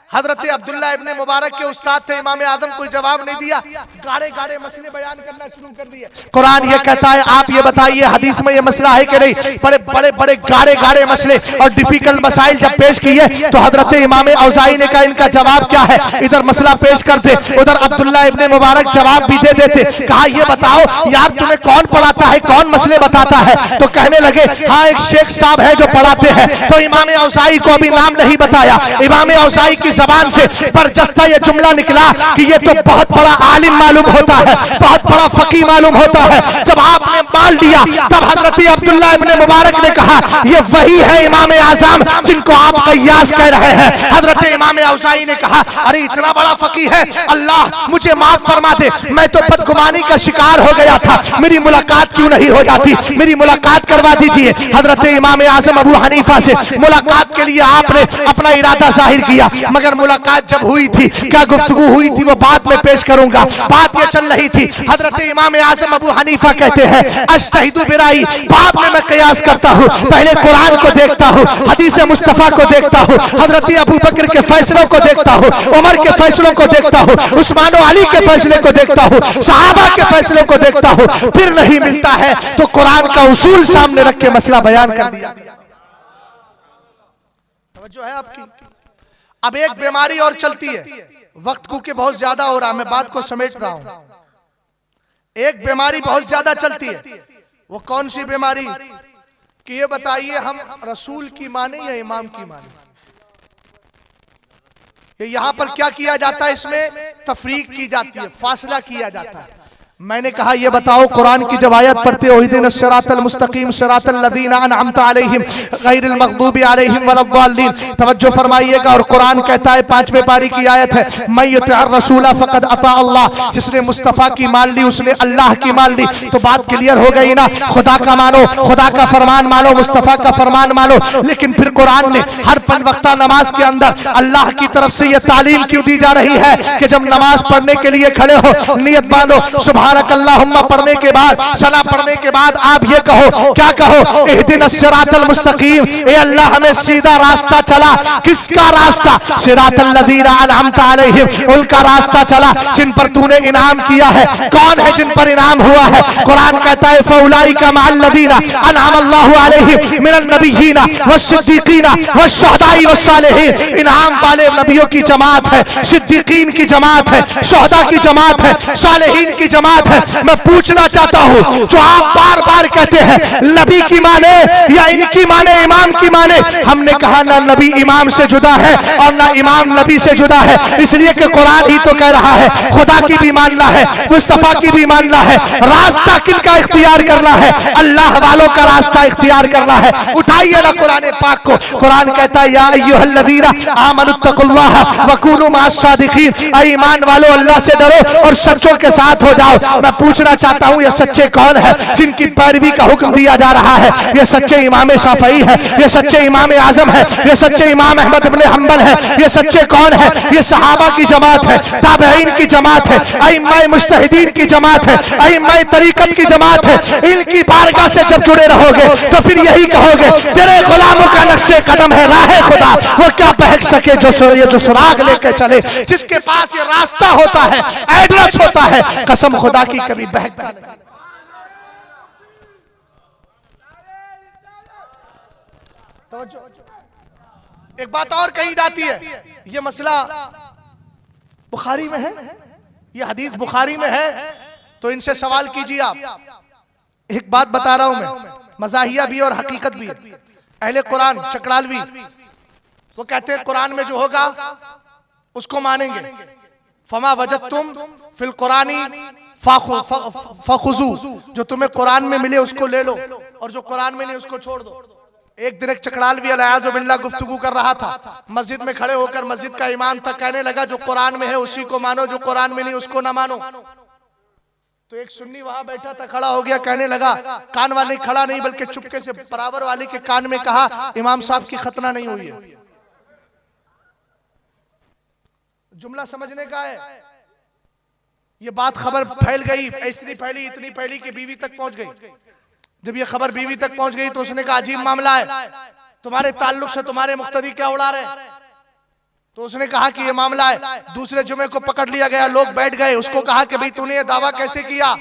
हजरत अब्दुल्ला इब्ने मुबारक के उस्ताद थे इमाम आदम, कोई जवाब नहीं दिया, गाड़े गाड़े मसले बयान करना शुरू कर दिए। कुरान ये कहता है आप ये बताइए हदीस में ये मसला है कि नहीं। बड़े बड़े बड़े गाड़े गाड़े मसले और डिफिकल्ट मसाइल जब पेश किए तो हजरत इमाम औज़ाई ने कहा इनका जवाब क्या है, इधर मसला पेश करते, उधर अब्दुल्ला इब्ने मुबारक जवाब भी दे देते। कहा ये बताओ यार तुम्हें कौन पढ़ाता है, कौन मसले बताता है? तो कहने लगे हाँ एक शेख साहब है जो पढ़ाते हैं। तो इमाम औज़ाई को अभी नाम नहीं बताया, इमाम औज़ाई की ज़बान से बरजस्ता ये जुमला निकला कि ये तो बहुत बड़ा आलिम मालूम होता है, बहुत बड़ा फकीह मालूम होता है। जब आपने मान लिया तब हजरत अब्दुल्ला इब्ने मुबारक ने कहा ये वही है इमाम आज़म जिनको आप कयास कह रहे हैं। हजरत इमाम औज़ाई ने कहा अरे इतना बड़ा फकीह है, अल्लाह मुझे माफ फरमा दे, मैं तो बदगुमानी का शिकार हो गया था, मेरी मुलाकात क्यों नहीं हो जाती, मेरी मुलाकात करवा दीजिए। हजरत इमाम आज़म अबू हनीफा से मुलाकात के लिए आपने अपना इरादा जाहिर किया, मगर मुलाकात जब हुई थी, क्या गुफ्तगू हुई थी वो बाद में पेश करूंगा। बात ये चल रही थी, हजरत इमाम आज़म अबू हनीफा कहते हैं अश्तहिदु बिराई, बाद में मैं कयास करता हूँ, पहले कुरान को देखता हूँ, हदीस मुस्तफा को देखता हूँ, हजरत अबू बकर के फैसलों को देखता हूँ, उमर के फैसलों को देखता हूँ, उस्मान और अली के फैसले को देखता हूँ, सहाबा के फैसलों को देखता हूँ, फिर नहीं मिलता है तो कुरान का उसूल सामने रख के मसला बयान कर दिया। तवज्जो है आपकी? अब एक बीमारी और चलती है, वक्त को के बहुत ज्यादा हो रहा है, मैं बात को समेट रहा हूं। एक बीमारी बहुत ज्यादा चलती है, वो कौन सी बीमारी कि ये बताइए हम रसूल की माने या इमाम की माने? ये यहां पर क्या किया जाता है, इसमें तफरीक की जाती है, फासला किया जाता है। मैंने कहा ये बताओ कुरान की जब आयत पढ़ते हो इहदिनस सिरातल मुस्तकीम सिरातल लज़ीना अनअमता अलैहिम गैरिल मग़दूबि अलैहिम वलद्दाल्लीन, तवज्जो फरमाइएगा। और कुरान कहता है 5वें पारी की आयत है मैं युतिअर रसूला फ़क़द अता अल्लाह, जिसने मुस्तफ़ा की मान ली उसने अल्लाह की मान ली। तो बात क्लियर हो गई ना, खुदा का मानो, खुदा का फरमान मानो, मुस्तफ़ा का फरमान मानो। लेकिन फिर कुरान ने हर 5 वक्ता नमाज के अंदर अल्लाह की तरफ से यह तालीम क्यों दी जा रही है कि जब नमाज पढ़ने के लिए खड़े हो नियत बांधो, सुभानक अल्लाहुम्मा पढ़ने के बाद, सलाम पढ़ने के बाद आप ये कहो, क्या कहो, इहदिनस सिरातल मुस्तकीम, ए अल्लाह हमें सीधा रास्ता चला। किसका रास्ता? सिरातल लज़ीना अनअमता अलैहिम, उनका रास्ता चला जिन पर तूने इनाम किया है। कौन है जिन पर इनाम हुआ है? कुरान कहता है फौलाइका मअल लज़ीना अनअमल्लाहु अलैहिम मिनन नबिय्यीना वस्सिद्दीकीना वश्शुहदाई वस्सालिहीन। इनाम वाले नबियों की जमात है, सिद्दीकीन की जमात है, शुहदा की जमात है, सालिहीन की जमात है। मैं पूछना चाहता हूं जो आप बार बार कहते हैं नबी की माने या इनकी माने, इमाम की माने, हमने कहा ना नबी इमाम से जुदा है और ना इमाम नबी से जुदा है, इसलिए कि कुरान ही तो कह रहा है खुदा की भी मानना है, मुस्तफा की भी मानना है। रास्ता किनका इख्तियार करना है? अल्लाह वालों का रास्ता इख्तियार करना है। उठाइए ना कुरान पाक को, कुरान कहता है या अय्युहल्लज़ीना आमनुत्तकुल्लाह वकूनू मअस सादिकीन, ऐ ईमान वालों अल्लाह से डरो और सच्चों के साथ हो जाओ। मैं पूछना चाहता हूं ये सच्चे कौन है जिनकी पैरवी का हुक्म दिया जा रहा है? ये सच्चे इमाम शाफई है, ये सच्चे इमाम आजम है, ये सच्चे इमाम अहमद इब्ने हंबल है। ये सच्चे कौन है? ये सहाबा की जमात है, ताबईन की जमात है, अइम्मा मुज्तहिदीन की जमात है, अइम्मा तरीकत की जमात है। इनकी बारगाह से जब जुड़े रहोगे तो फिर यही कहोगे तेरे गुलामों का नक्शे कदम है राह खुदा, वो क्या बहक सके जो सुराग लेके चले, जिसके पास ये रास्ता होता है, एड्रेस होता है, कसम खुदा की कभी बहकता नहीं। एक बात और कही जाती है, ये मसला बुखारी में है, ये हदीस बुखारी में है, तो इनसे सवाल कीजिए आप। एक बात बता रहा हूं मैं, मज़ाहिया भी और हकीकत भी। अहले कुरान चकरालवी वो कहते हैं कुरान में जो होगा उसको मानेंगे। फमा वजदतुम फिल कुरानी फखुजू, जो तुम्हें कुरान में मिले उसको ले लो और जो कुरान में नहीं उसको छोड़ दो। एक दिन एक चकरालवी अलियाज़ु बिल्लाह गुफ्तगू कर रहा था, मस्जिद में खड़े होकर मस्जिद का इमाम था, कहने लगा जो कुरान में है उसी को मानो, जो कुरान में नहीं उसको ना मानो। तो एक सुन्नी वहां बैठा था, खड़ा हो गया, कहने लगा, कान वाले खड़ा नहीं बल्कि चुपके से बराबर वाले के कान में कहा, इमाम साहब की खतना नहीं हुई है। जुमला समझने का है। ये बात खबर फैल गई, ऐसी फैली, इतनी फैली कि बीवी तक पहुंच गई। जब ये खबर बीवी तक पहुंच गई तो उसने कहा, अजीब मामला है, तुम्हारे ताल्लुक से तुम्हारे मुक्तदी क्या उड़ा रहे। तो उसने कहा कि ये मामला है। दूसरे जुमे को पकड़ लिया गया, लोग बैठ गए, उसको कहा कि भाई तूने ये दावा कैसे किया,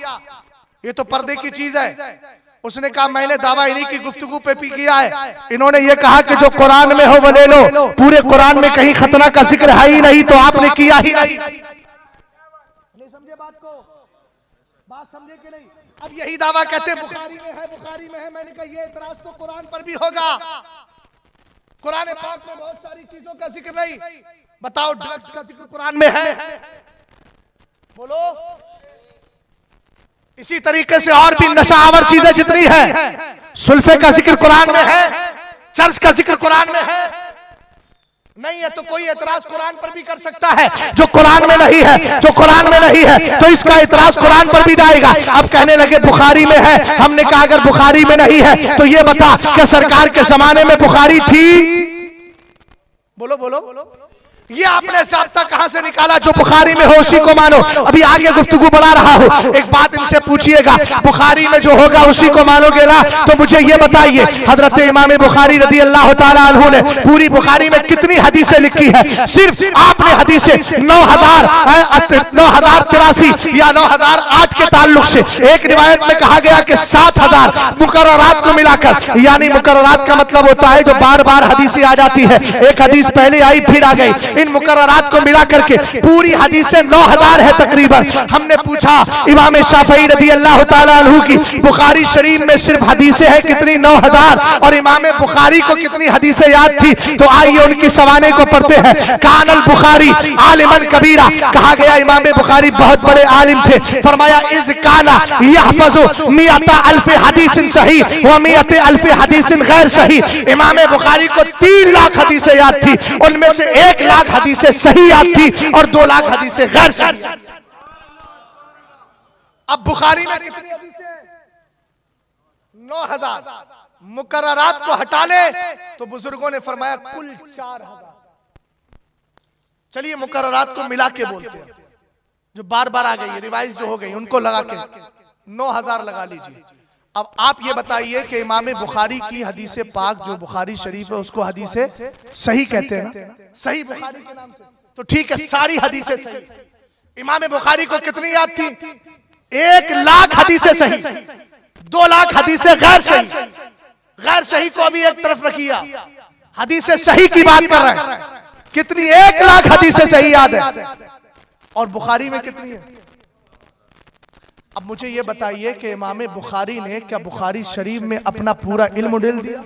ये तो पर्दे की चीज है। उसने कहा मैंने दावा इन्हीं की गुफ्तगू पे भी किया है। इन्होंने ये कहा कि जो कुरान में हो वो ले लो, पूरे कुरान में कहीं खतना का जिक्र है ही नहीं, तो आपने किया ही नहीं। नहीं समझे बात को, बात समझे कि नहीं। अब यही दावा कहते हैं बुखारी में है, बुखारी में है। मैंने कहा ये इतराज तो कुरान पर भी होगा। कुरान पाक में बहुत सारी चीजों का जिक्र नहीं। बताओ ड्रग्स का जिक्र कुरान में है? बोलो। इसी तरीके से और भी नशावर चीजें जितनी है, सुल्फे का जिक्र कुरान में है, चर्च का जिक्र कुरान में है। नहीं है तो कोई एतराज कुरान पर भी कर सकता है। जो कुरान में नहीं है, जो कुरान में नहीं है, तो इसका एतराज कुरान पर भी जाएगा। अब कहने लगे बुखारी में है। हमने कहा अगर बुखारी में नहीं है तो ये बता कि सरकार के जमाने में बुखारी थी? बोलो बोलो। ये आपने ज़ाब्ता कहां से निकाला? जो बुखारी में हो उसी को मानो। अभी आगे गुफ्तगू बढ़ा रहा हूं, एक बात इनसे पूछिएगा, बुखारी में जो होगा उसी को मानोगे ना? तो मुझे ये बताइए, हजरत इमाम बुखारी रदी अल्लाह ताला अन्हु ने पूरी बुखारी में कितनी हदीसें लिखी है? सिर्फ आपने हदीसें 9083 या 9008 के ताल्लुक से, एक रिवायत में कहा गया कि 7000 मुकर्ररात को मिलाकर, यानी मुकर्ररात का मतलब होता है जो बार बार हदीसें आ जाती है, एक हदीस पहले आई फिर आ गई, इन मुकर्ररात को मिला करके पूरी हदीसें 9000 है तकरीबन। हमने पूछा इमाम शाफई रदी अल्लाह ताला अन्हु की बुखारी शरीफ में सिर्फ हदीसें हैं कितनी? 9000। और इमाम बुखारी को कितनी हदीसें याद थी? तो आइए उनकी सवाने को पढ़ते हैं। कानल बुखारी आलिमन कबीरा, कहा गया इमाम बुखारी बहुत बड़े आलिम थे। फरमाया इज काना यहफज़ु मिअता अल्फ हदीस सही व मिअत अल्फ हदीस गैर सही। इमाम बुखारी को 3 लाख हदीसें याद थी, उनमें से 1 लाख हदीसें सही याद थी और 2 लाख हदीसें गैर सही। अब बुखारी में कितनी हदीसें? 9000। मुकर्ररात को हटा ले तो बुजुर्गों ने फरमाया कुल 4000। चलिए मुकर्ररात को मिला के बोलते हैं, जो बार बार आ गई, रिवाइज जो हो गई, उनको लगा के 9000 लगा लीजिए। अब आप ये बताइए कि इमाम बुखारी की हदीस पाक जो बुखारी शरीफ है उसको हदीस सही कहते हैं ना? सही बुखारी के नाम से। तो ठीक है, सारी हदीसें सही। इमाम बुखारी को कितनी याद थी? 1 लाख हदीसें सही, 2 लाख हदीसें गैर सही। गैर सही को अभी एक तरफ रखिए, हदीसें सही की बात कर रहे हैं। कितनी? 1 लाख हदीसें सही याद है। और बुखारी में कितनी है? अब मुझे ये बताइए कि इमाम बुखारी ने क्या बुखारी शरीफ में अपना पूरा इल्म डाल दिया?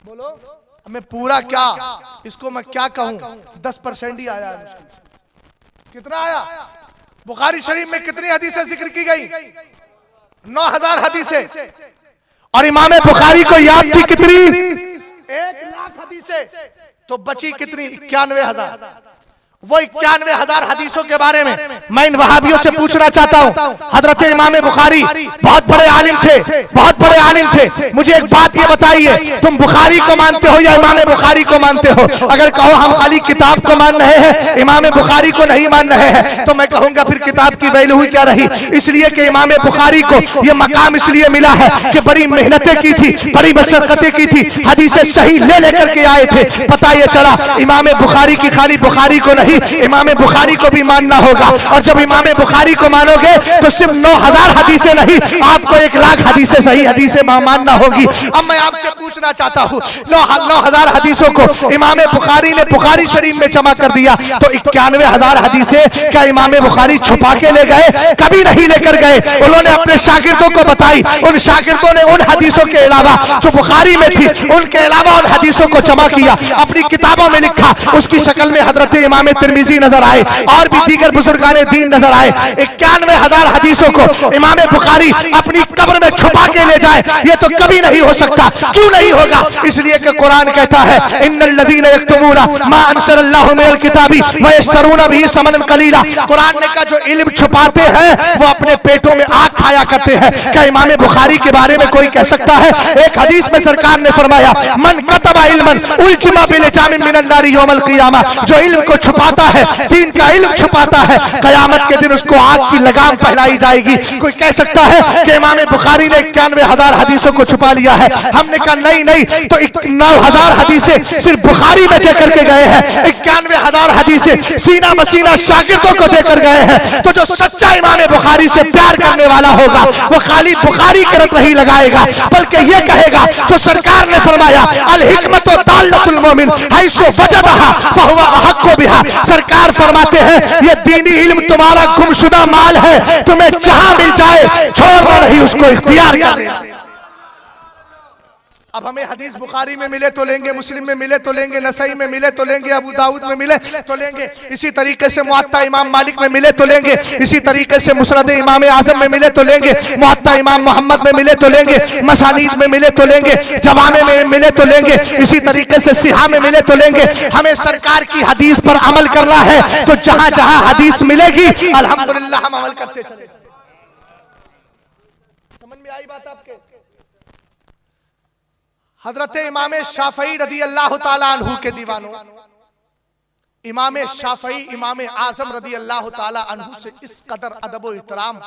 बोलो। हमें पूरा क्या, इसको मैं क्या कहूं, 10% ही आया है। कितना आया? बुखारी शरीफ में कितनी हदीसें जिक्र की गई? 9000 हदीसें। और इमाम बुखारी को याद थी कितनी? 1 लाख हदीसें। तो बची कितनी? 91,000। वो 91,000 हदीसों के बारे में मैं इन वहाबियों से पूछना चाहता हूं। हजरत इमाम बुखारी बहुत बड़े आलिम थे, बहुत बड़े आलिम थे। मुझे एक बात ये बताइए, तुम बुखारी को मानते हो या इमाम बुखारी को मानते हो? अगर कहो हम खाली किताब को मान रहे हैं, इमाम बुखारी को नहीं मान रहे हैं, तो मैं कहूंगा फिर किताब की वैल्यू ही क्या रही? इसलिए कि इमाम बुखारी को ये मकाम इसलिए मिला है कि बड़ी मेहनतें की थी, बड़ी मशक्कतें की थी, हदीसें सही ले लेकर के आए थे। पता ये चला इमाम बुखारी की खाली बुखारी को नहीं, इमाम बुखारी को भी मानना होगा। और जब इमाम बुखारी को मानोगे तो सिर्फ 9000 हदीसें नहीं, आपको 1 लाख हदीसें सही हदीसें मानना होगी। अब मैं आपसे पूछना चाहता हूँ, 9000 हदीसों को इमाम बुखारी ने बुखारी शरीफ में जमा कर दिया, तो 91,000 हदीसें क्या इमाम बुखारी छुपा के ले गए? कभी नहीं लेकर गए। उन्होंने अपने शागिर्दों को बताई, उन शागिर्दों ने उन हदीसों के अलावा जो बुखारी में थी उनके अलावा उन हदीसों को जमा किया, अपनी किताबों में लिखा, उसकी शक्ल में हजरत इमाम तिरमिजी नजर आए और भी दीगर बुजुर्गान दीन नजर आए। 91,000 हदीसों को इमाम बुखारी अपनी कब्र में छुपा के ले जाए, ये तो कभी नहीं हो सकता। क्यों नहीं होगा? इसलिए कि कुरान कहता है इन्नल लदीना यक्तुमूना मा अंज़लल्लाहु मिनल किताबी व यश्तरूना बिही समनन कलीला। कुरान ने कहा जो इल्म छुपाते हैं वो अपने पेटों में आग खाया करते हैं। क्या इमाम बुखारी के बारे में कोई कह सकता है? एक हदीस में सरकार ने फरमाया मन कतबा इल्मन उल्जिमा बिलजामिन मिनन नारी यौमल क़ियामा। जो इल्म को छुपाता है, दीन का इल्म छुपाता है, कयामत के दिन उसको आग की लगाम पहनाई जाएगी। कोई कह सकता है कि इमाम बुखारी ने 91,000 हदीसों को छुपा लिया है? हमने कहा नहीं नहीं, तो 9,000 हदीसें सिर्फ बुखारी में देकर के गए हैं, 91,000 हदीसें सीना मसीना शागिर्दों को देकर गए हैं। तो जो सच्चा इमाम बुखारी से प्यार करने वाला होगा वो खाली बुखारी की रट नहीं लगाएगा, बल्कि ये कहेगा जो सरकार ने फरमाया अल हिकमत दालतुल मोमिन हैसु वजदहा फहुवा अहक्कु बिहा। सरकार फरमाते हैं ये दीनी इल्म तुम्हारा गुमशुदा माल है, तुम्हें जहां मिल जाए छोड़ना नहीं, उसको इख्तियार कर लेना। अब हमें हदीस बुखारी में मिले तो लेंगे, मुस्लिम में मिले तो लेंगे, नसई में मिले तो लेंगे, अबू दाऊद में मिले तो लेंगे, इसी तरीके से मुअत्ता इमाम मालिक में मिले तो लेंगे, इसी तरीके से मुस्नद इमाम आजम में मिले तो लेंगे, मुअत्ता इमाम मोहम्मद में मिले तो लेंगे, मसानीद में मिले तो लेंगे, जवामे में मिले तो लेंगे, इसी तरीके से सिहा में मिले तो लेंगे। हमें सरकार की हदीस पर अमल करना है, तो जहां जहां हदीस मिलेगी अल्हम्दुलिल्लाह हम अमल करते चले। समझ में आई बात आपके? हजरत इमाम शाफई रदी अल्लाह ताला अन्हु के दीवानों, इमाम शाफई इमाम आजम रदी अल्लाह ताला अन्हु से इस कदर अदब व इहतराम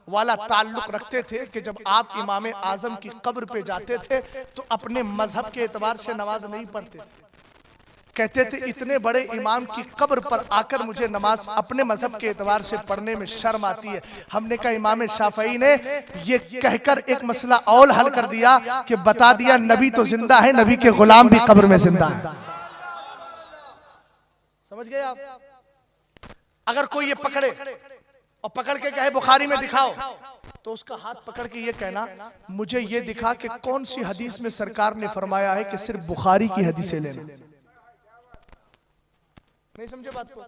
वाला ताल्लुक रखते थे कि जब आप इमाम आजम की कब्र पे जाते थे तो अपने मजहब के एतबार से नमाज नहीं पढ़ते थे। कहते थे इतने बड़े इमाम की कब्र पर आकर मुझे नमाज अपने मजहब के एतबार से पढ़ने में शर्म आती है। हमने कहा इमाम शाफई ने ये कहकर एक मसला और हल कर दिया कि बता दिया नबी तो जिंदा है, नबी के गुलाम भी कब्र में जिंदा है। समझ गए आप? अगर कोई ये पकड़े और पकड़ के कहे बुखारी में दिखाओ, तो उसका हाथ पकड़ के ये कहना मुझे ये दिखा कि कौन सी हदीस में सरकार ने फरमाया है कि सिर्फ बुखारी की हदीसें लेना। नहीं समझे बात को?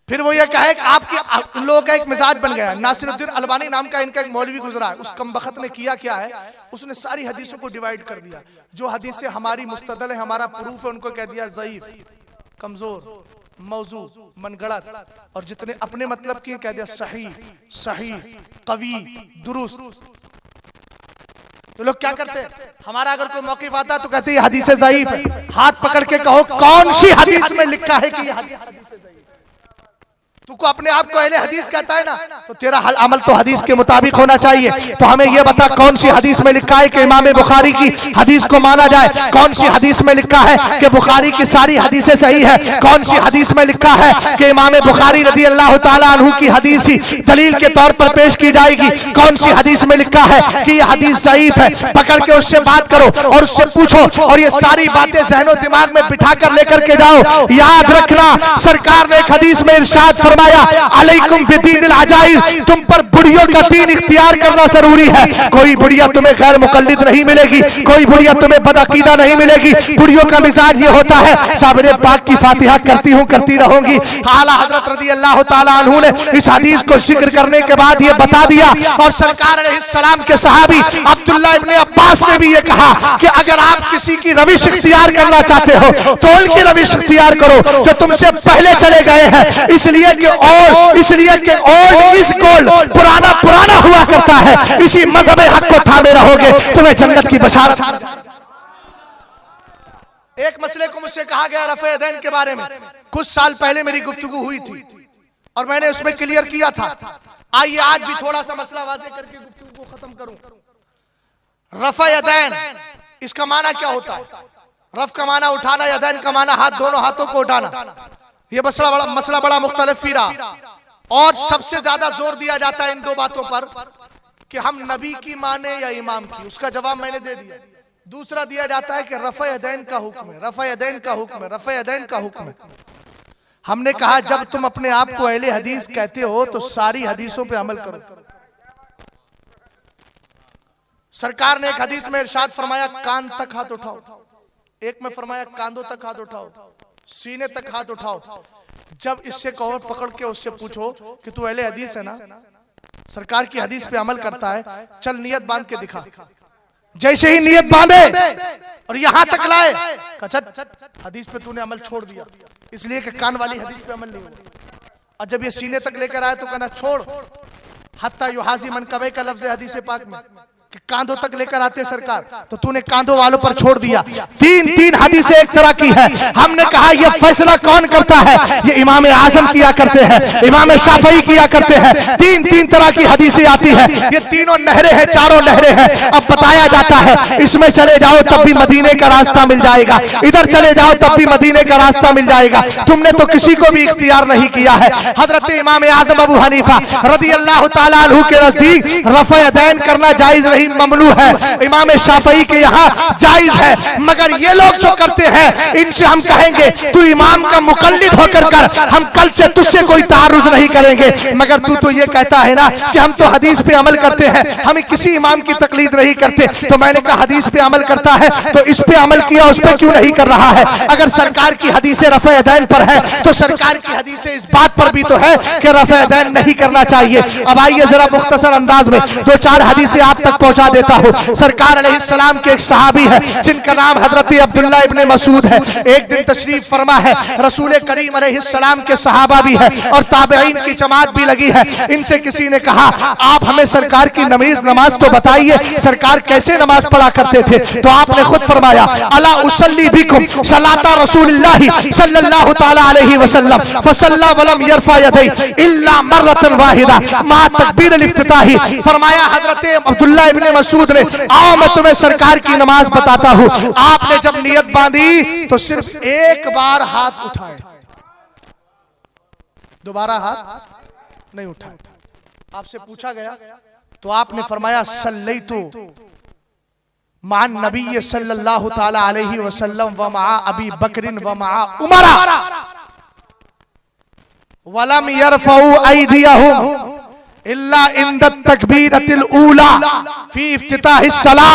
फिर वो ये कहे कि आपके लोगों का एक मिजाज बन गया। नासिरुद्दीन अलबानी नाम का इनका एक मौलवी गुजरा है, उस कमबख्त ने किया क्या है, उसने सारी हदीसों को डिवाइड कर दिया। जो हदीसें हमारी मुस्तदल है, हमारा प्रूफ है, उनको कह दिया ज़ईफ, कमजोर, मौजू, मनगढ़ंत, और जितने अपने मतलब की कह दिया सही, सही, कवी, दुरुस्त। तो लोग क्या करते हैं, हमारा अगर कोई मौक़िफ़ आता तो कहते हैं हदीस ज़ईफ है। हाथ पकड़ के कहो कौन सी हदीस में लिखा है कि ये हदीस ज़ईफ है? तू को अपने आप को अहले हदीस कहता है ना, तो तेरा हल अमल तो हदीस के मुताबिक होना चाहिए। तो हमें यह बता कौन सी हदीस में लिखा है कि इमाम बुखारी की हदीस को माना जाए, कौन सी हदीस में लिखा है कि बुखारी की सारी हदीसें सही है, कौन सी हदीस में लिखा है कि इमाम बुखारी रदी अल्लाह ताला अन्हु की हदीस ही दलील के तौर पर पेश की जाएगी, कौन सी हदीस में लिखा है कि यह हदीस ज़ईफ है। पकड़ के उससे बात करो और उससे पूछो, और ये सारी बातें ज़हनो दिमाग में बिठा कर लेकर के जाओ। याद रखना सरकार ने एक हदीस में इरशाद अलैकुम बिदीनिल अजाइज, तुम पर बुढ़ियों का दीन इख्तियार करना जरूरी है। कोई बुढ़िया तुम्हें गैर मुकल्लिद नहीं मिलेगी, कोई बुढ़िया तुम्हें बदअकीदा नहीं मिलेगी। बुढ़ियों का मिजाज ये होता है साबरे पाक की फातिहा करती हूँ करती रहूंगी। आला हजरत रदी अल्लाह ताला अन्हु ने इस हदीस को जिक्र करने के बाद ये बता दिया, और सरकार अलैहिस्सलाम के सहाबी अब्दुल्लाह इब्ने अब्बास ने भी ये कहा कि अगर आप किसी की रविश इख्तियार करना चाहते हो तो उनकी रविश इख्तियार करो जो तुमसे पहले चले गए हैं, इसलिए कि ओल्ड इज गोल्ड, पुराना पुराना हुआ करता है। इसी मज़हब हक को थामे रहोगे तुम्हें जन्नत की बशारत। एक मसले को मुझसे कहा गया रफ़े यदैन के बारे में, कुछ साल पहले मेरी गुफ्तगू हुई थी और मैंने उसमें क्लियर किया था। आइए आज भी थोड़ा सा मसला वाज़ेह करके गुफ्तगू को खत्म करूं। रफ़े यदैन इसका माना क्या होता है? रफ़ का माना उठाना, यदैन का माना हाथ, दोनों हाथों को उठाना। ये मसला बड़ा मुख्तलिफ फिरा, और सबसे ज्यादा जोर दिया जाता है इन दो बातों पर कि हम नबी की माने या इमाम की। उसका जवाब मैंने दे दिया। दूसरा दिया जाता है कि रफ़े यदैन का हुक्म है, रफ़े यदैन का हुक्म है, रफ़े यदैन का हुक्म है। हमने कहा जब तुम अपने आप को अहले हदीस कहते हो तो सारी हदीसों पे अमल करो। सरकार ने एक हदीस में इरशाद फरमाया कान तक हाथ उठाओ, एक में फरमाया कांधों तक हाथ उठाओ, सीने तक हाथ उठाओ। जब इससे कहो पकड़ के उससे पूछो कि तू अहले हदीस है ना, सरकार की हदीस पे अमल करता है, चल नियत बांध के दिखा। जैसे ही नियत बांधे और यहां तक लाए, हदीस पे तूने अमल छोड़ दिया, इसलिए कि कान वाली हदीस पे अमल नहीं हुआ। और जब ये सीने तक लेकर आए तो कहना छोड़, हत्ता युहाजी मनकबे का लफ्ज हदीस पाक में कि कांधों तक लेकर आते सरकार, तो तूने कांधों वालों पर छोड़ दिया। तीन हदीसें एक तरह की है। हमने कहा यह फैसला कौन करता है? ये इमाम आजम किया करते हैं, इमाम शाफई किया करते हैं। तीन तरह की हदीसें आती है। ये तीनों नहरें हैं, चारों नहरें हैं। अब बताया जाता है इसमें चले जाओ तब भी मदीने का रास्ता मिल जाएगा, इधर चले जाओ तब भी मदीने का रास्ता मिल जाएगा। तुमने तो किसी को भी इख्तियार नहीं किया है। हजरत इमाम आजम अबू हनीफा रदी अल्लाह तआला अन्हु के नजदीक रफ़े यदैन करना जायज नहीं, ममनू है। इमाम शाफई के यहाँ जायज है। मगर ये लोग जो करते हैं, इनसे हम कहेंगे तू इमाम का मुकल्लिद होकर कर, हम कल से तुझसे कोई तारुज नहीं करेंगे। मगर तू तो ये कहता है ना कि हम तो हदीस पे अमल करते हैं, हम किसी इमाम की तकलीद नहीं करते। तो मैंने कहा हदीस पे अमल करता है तो इस पे अमल किया, उस पे क्यों नहीं कर रहा है? अगर सरकार की हदीसें रफ़े यदैन पर है तो सरकार की हदीसें इस बात पर भी तो है कि रफ़े यदैन नहीं करना चाहिए। अब आइए जरा मुख्तसर अंदाज में 2-4 हदीसें आप तक पहुंचा देता हूं। सरकार अलैहिस्सलाम के एक सहाबी है जिनका नाम हजरत अब्दुल्ला इब्ने मसूद है। एक दिन तशरीफ फरमा है, रसूल करीम अलैहिस्सलाम के सहाबा भी है और ताबईन की जमात भी लगी है। इनसे किसी ने कहा आप हमें सरकार की नमाज तो बताइए, सरकार कैसे नमाज पढ़ा करते थे? तो आपने खुद फरमाया अला उसल्ली बिकुम सलाता रसूलिल्लाह सल्लल्लाहु तआला अलैहि वसल्लम फसल्ला वलम यरफा यदै इल्ला मर्रतन वाहिदा मा तकबीर अल-इफ्तिताही। फरमाया हजरत अब्दुल्ला इब्ने मसूद ने, आओ मैं तुम्हें सरकार की नमाज बताता हूं। आपने जब नियत बांधी तो सिर्फ एक बार हाथ उठाए, दोबारा हाथ नहीं उठाए। आपसे पूछा गया तो आपने फरमाया सल्लैतु मान नबी सल्लल्लाहु तआला अलैहि वसल्लम व मा अबी बकरिन व मा उमरा वलम यरफउ ऐदियहुम इल्ला इंद तकबीरतिल ऊला फी इफ्तिताहिस सलाह।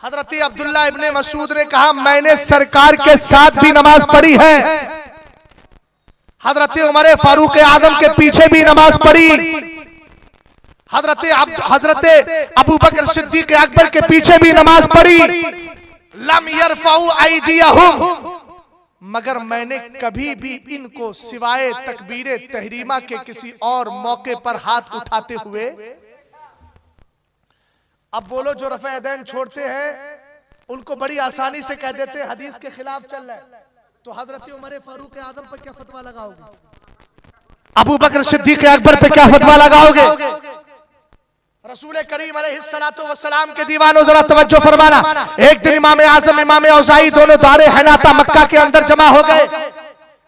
हजरत अब्दुल्ला इब्ने मसूद ने कहा मैंने सरकार के साथ भी नमाज पढ़ी है, हजरत उमर फारूक आजम के पीछे भी नमाज पढ़ी, हजरत अबू बकर सिद्दीक अकबर के पीछे भी नमाज पढ़ी। लम यरफउ ऐदियहुम, मगर मैंने कभी भी इनको सिवाय तकबीरे तहरीमा के किसी और मौके पर हाथ उठाते हुए। अब बोलो जो रफ़े यदैन छोड़ते हैं उनको बड़ी आसानी से कह देते हैं हदीस के खिलाफ चल रहा है, तो हजरत उमर फारूक आजम पर क्या फतवा लगाओगे? अबू बकर सिद्दीक अकबर पे क्या फतवा लगाओगे? रसूल करीम अलैहिस्सलातु वस्सलाम के दीवानों जरा तवज्जो फरमाना। एक दिन इमाम आजम इमाम औज़ाई दोनों दारे हनाता मक्का के अंदर जमा हो गए।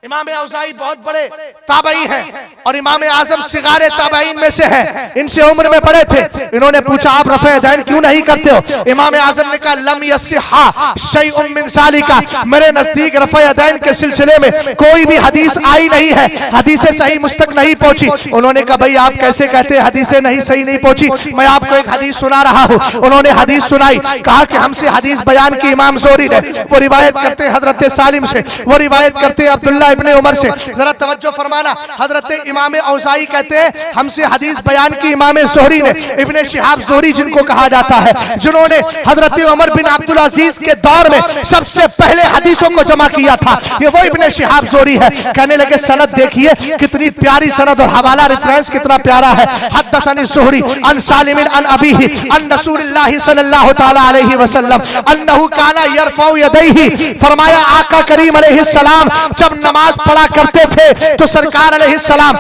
इमाम औज़ाई बहुत बड़े ताबई हैं और इमाम आजम सिगारे ताबईन में से हैं, इनसे उम्र में बड़े थे। इन्होंने पूछा आप रफ़े यदैन क्यों नहीं करते हो? इमाम आजम ने कहा लम यस्सिहा शैउम मिन ज़ालिका, मेरे नजदीक रफ़े यदैन के सिलसिले में कोई भी हदीस आई नहीं है, हदीसें सही मुस्तक नहीं पहुंची। उन्होंने कहा भाई आप कैसे कहते हैं हदीसें नहीं सही नहीं पहुंची? मैं आपको एक हदीस सुना रहा हूँ। उन्होंने हदीस सुनाई, कहा कि हमसे हदीस बयान की इमाम ज़ोहरी ने, वो रिवायत करते हजरत सालिम से, वो रिवायत करते अब्दुल्ला इब्ने उमर से। जरा तवज्जो फरमाना, हजरत इमाम औज़ाई कहते हैं हमसे हदीस बयान की इमाम ज़ोहरी ने, इब्ने शिहाब ज़ोहरी जिनको कहा जाता है, जिन्होंने हजरत उमर बिन अब्दुल अजीज के दौर में सबसे पहले हदीसों को जमा किया था, ये वो इब्ने शिहाब ज़ोहरी है। कहने लगे सनद देखिए कितनी प्यारी सनद और हवाला रेफरेंस कितना प्यारा है। हद्दसनी ज़ोहरी अन सालिम अन अबीही अन रसूलिल्लाह सल्लल्लाहु तआला अलैहि वसल्लम अन्नहु काना यरफउ यदैहि। फरमाया आका करीम अलैहिस्सलाम जब नमाज पढ़ा करते थे तो सरकार अलैहिस्सलाम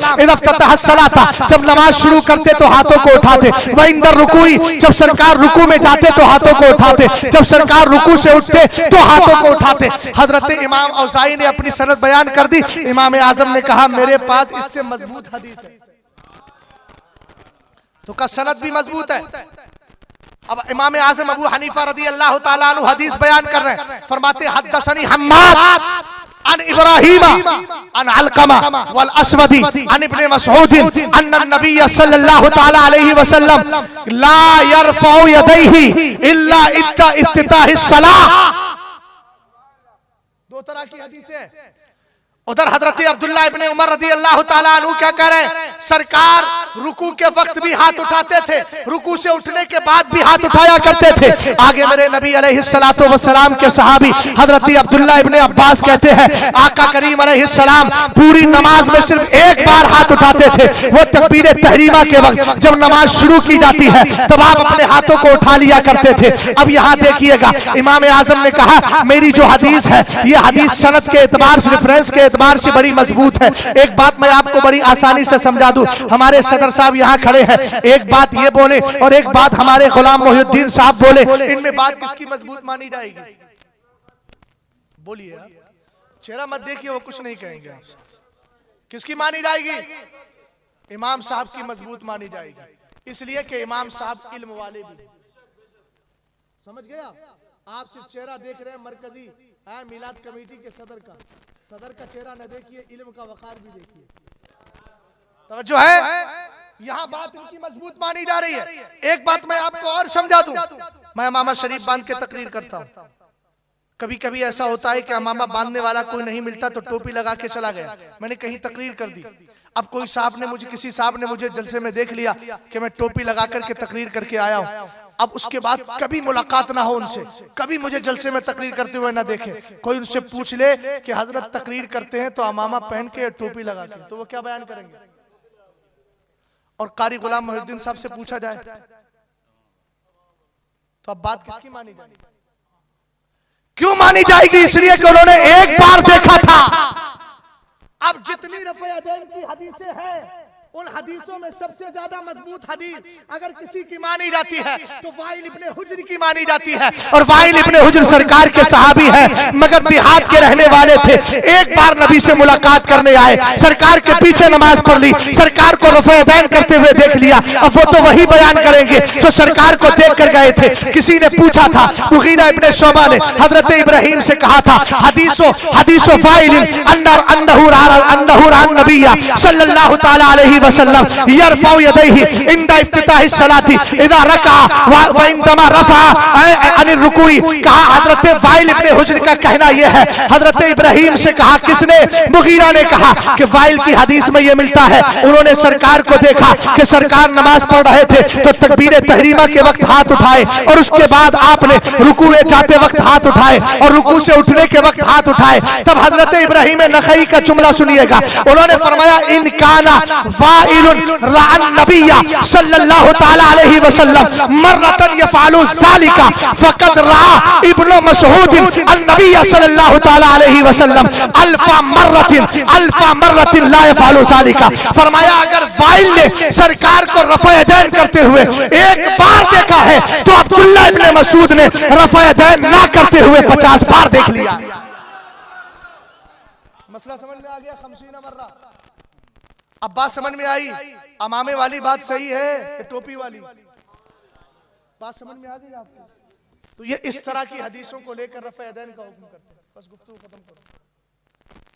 जब नमाज शुरू करते तो हाथों को उठाते, वह इंदर रुकुई जब सरकार रुकू में जाते तो हाथों को उठाते, जब सरकार रुकू से उठते तो हाथों को उठाते। हजरत इमाम औज़ाई ने अपनी सनद बयान कर दी। इमाम आजम ने कहा मेरे पास इससे मजबूत हदीस है, तो का सनद भी मजबूत है। अब इमाम आजम अबू हनीफा रदी अल्लाह तआला अन्हु हदीस बयान कर रहे हैं, फरमाते हद्दसनी हम्माद अन इब्राहीम अन अलकमा वल अस्वदी अन इब्ने मसऊद अन्न नबी सल्लल्लाहु तआला अलैहि वसल्लम ला यरफउ यदैहि इल्ला इफ्तिताहिस सलाह। दो तरह की हदीसें, उधर हजरत अब्दुल्ला इब्ने उमर रदी अल्लाह ताला अन्हु क्या कह रहे हैं, सरकार रुकू के वक्त भी हाथ उठाते थे, रुकू से उठने के बाद भी हाथ उठाया करते थे। आगे मेरे नबी अलैहिस्सलातु वस्सलाम के सहाबी हजरत अब्दुल्ला इब्ने अब्बास कहते हैं, आका करीम अलैहिस्सलाम पूरी नमाज में सिर्फ एक बार हाथ उठाते थे, वो तकबीर तहरीमा के वक्त जब नमाज शुरू की जाती है तब आप अपने हाथों को उठा लिया करते थे। अब यहाँ देखिएगा, इमाम आजम ने कहा मेरी जो हदीस है ये हदीस सनद के एतबार से, रेफरेंस के एतबार से बड़ी मजबूत है। एक बात मैं आपको बड़ी आसानी से समझा दूं, हमारे सदर साहब यहाँ खड़े हैं, एक बात ये बोले और एक बात हमारे गुलाम मोहिउद्दीन साहब बोले, इनमें बात किसकी मजबूत मानी जाएगी? बोलिए, चेहरा मत देखिए, वो कुछ नहीं कहेंगे आपसे। किसकी मानी जाएगी? इमाम साहब की मजबूत मानी जाएगी, इसलिए कि इमाम साहब इल्म वाले भी। समझ गया? आप सिर्फ चेहरा देख रहे हैं मरकजी मिलाद कमेटी के सदर का चेहरा न देखिए, इल्म का वकार भी देखिए। तवज्जो है, यहाँ बात इनकी मजबूत मानी जा रही है। एक बात मैं आपको और समझा दूं, मैं अमामा शरीफ बांध के तकरीर करता हूँ। कभी कभी ऐसा होता है कि अमामा बांधने वाला कोई नहीं मिलता तो टोपी लगा के चला गया। मैंने कहीं तकरीर कर दी, अब कोई साहब ने मुझे, किसी साहब ने मुझे जलसे में देख लिया कि मैं टोपी लगा करके तकरीर करके आया हूँ। अब उसके बाद कभी मुलाकात ना हो उनसे, कभी मुझे जलसे में तकरीर करते हुए ना देखे, कोई उनसे पूछ ले कि हजरत तकरीर करते हैं तो अमामा पहन के टोपी लगा के, तो वो क्या बयान करेंगे? और कारी गुलाम मोहिउद्दीन साहब से पूछा जाए तो अब बात किसकी मानी जाएगी? क्यों मानी जाएगी? इसलिए कि उन्होंने एक बार देखा था। अब जितनी रफ़ा-ए-दैन की हदीसें हैं, उन हदीसों में सबसे ज्यादा मजबूत हदीस अगर किसी की मानी जाती है तो वाइल इब्ने हुज्र की मानी जाती है। और वाइल इब्ने हुज्र सरकार के सहाबी हैं, मगर देहात के रहने वाले थे। एक बार नबी से मुलाकात करने आए, सरकार के पीछे नमाज पढ़ ली, सरकार को रफ़ा-ए-दैन करते हुए देख लिया। अब वो तो वही बयान करेंगे जो सरकार को देख कर गए थे। किसी ने पूछा था, मुगीरा इब्ने शोबा ने हजरत इब्राहिम से कहा था, हदीसो वाइल अन्नहु रान नबिया सल्लल्लाहु तआला अलैहि वसल्लम यरफउ यदैहि इंदा इफ्तिताहि सलाती इदा रका व इंदमा रफा अनिर रुकुई। कहा हजरत वाइल इब्ने हुज्र का कहना यह है, हजरत इब्राहिम से कहा, किसने? मुगीरा ने कहा कि वाइल की हदीस में यह मिलता है, उन्होंने सरकार को देखा कि सरकार नमाज पढ़ रहे थे तो तकबीर तहरीमा के वक्त हाथ उठाए और उसके बाद आपने रुकू में जाते वक्त हाथ उठाए और रुकू से उठने के वक्त हाथ उठाए। तब हजरत इब्राहिम नखई का जुमला सुनिएगा, उन्होंने फरमाया, इन काना वाइलुन रान नबिया सल्लल्लाहु तआला अलैहि वसल्लम मर्रतन यफअलु ज़ालिका फक़द रा इब्नु मसऊद अन नबिया सल्लल्लाहु तआला अलैहि वसल्लम अल्फा मर्रतिन ला यफअलु ज़ालिका। फरमाया अगर वाइल ने सरकार को रफ़ा-ए-दैन करते हुए एक बार देखा है तो अब्दुल्ला इब्ने मसूद ने रफ़ा-ए-दैन ना करते हुए 50 बार देख लिया। मसला समझ में आ गया? 50 मर्रा। अब बात समझ में आई, अमामे वाली बात सही है कि टोपी वाली बात समझ में आ गई आपको? तो ये इस तरह की हदीसों को लेकर रफ़ा-ए-दैन का हुक्म करते हैं। बस गुफ्तगू खत्म करो।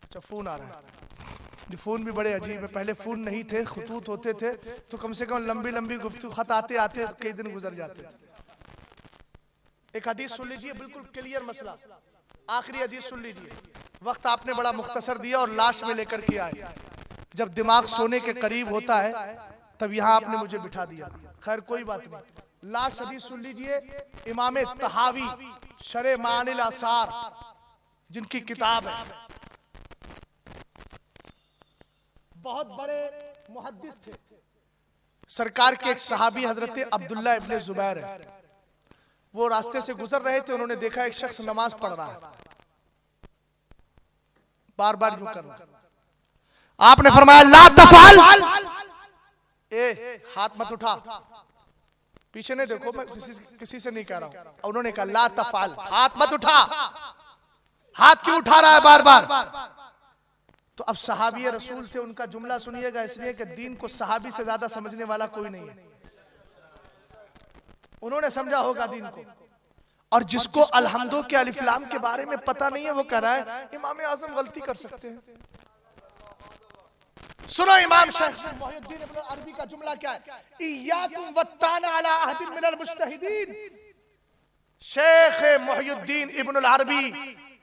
अच्छा, फोन आ रहा है। ये फोन भी बड़े अजीब है, पहले फोन नहीं थे, खतूत होते थे तो कम से कम लंबी लंबी गुफ्तगू, खत आते आते कई दिन गुजर जाते थे। एक हदीस सुन लीजिए, बिल्कुल क्लियर मसला, आखिरी हदीस सुन लीजिए। वक्त आपने बड़ा मुख्तसर दिया और लास्ट में लेकर के आए। जब दिमाग सोने के करीब होता है तब यहाँ आपने मुझे बिठा दिया। खैर कोई बात नहीं, लास्ट हदीस सुन लीजिए। इमाम तहावी शरे मानिल आसार जिनकी किताब है, बहुत बड़े मुहद्दिस थे। सरकार के एक सहाबी हजरत अब्दुल्ला इब्ने जुबैर है, वो रास्ते से गुजर रहे थे, उन्होंने देखा एक शख्स नमाज पढ़ रहा है, बार बार यूं कर रहा है। आपने फरमाया ला तफाल, हाथ मत उठा, पीछे नहीं देखो, मैं किसी से नहीं कह रहा हूं। उन्होंने कहा ला तफाल, हाथ मत उठा। हाथ क्यों उठा रहा है बार बार? तो अब सहाबी रसूल थे, उनका जुमला सुनिएगा, इसलिए कि दीन को सहाबी से ज्यादा समझने वाला कोई नहीं है। उन्होंने समझा होगा दीन को। और जिसको अलहम्दो के अलिफ लाम के बारे में पता नहीं है वो कह रहा है इमाम आजम गलती कर सकते हैं। सुनो इमाम शेख मुहिउद्दीन इब्न अरबी का जुमला क्या है, इय्याकुम वत्ताना अला अहदिन मिनल मुज्तहिदीन। शेख मुहिउद्दीन इब्न अरबी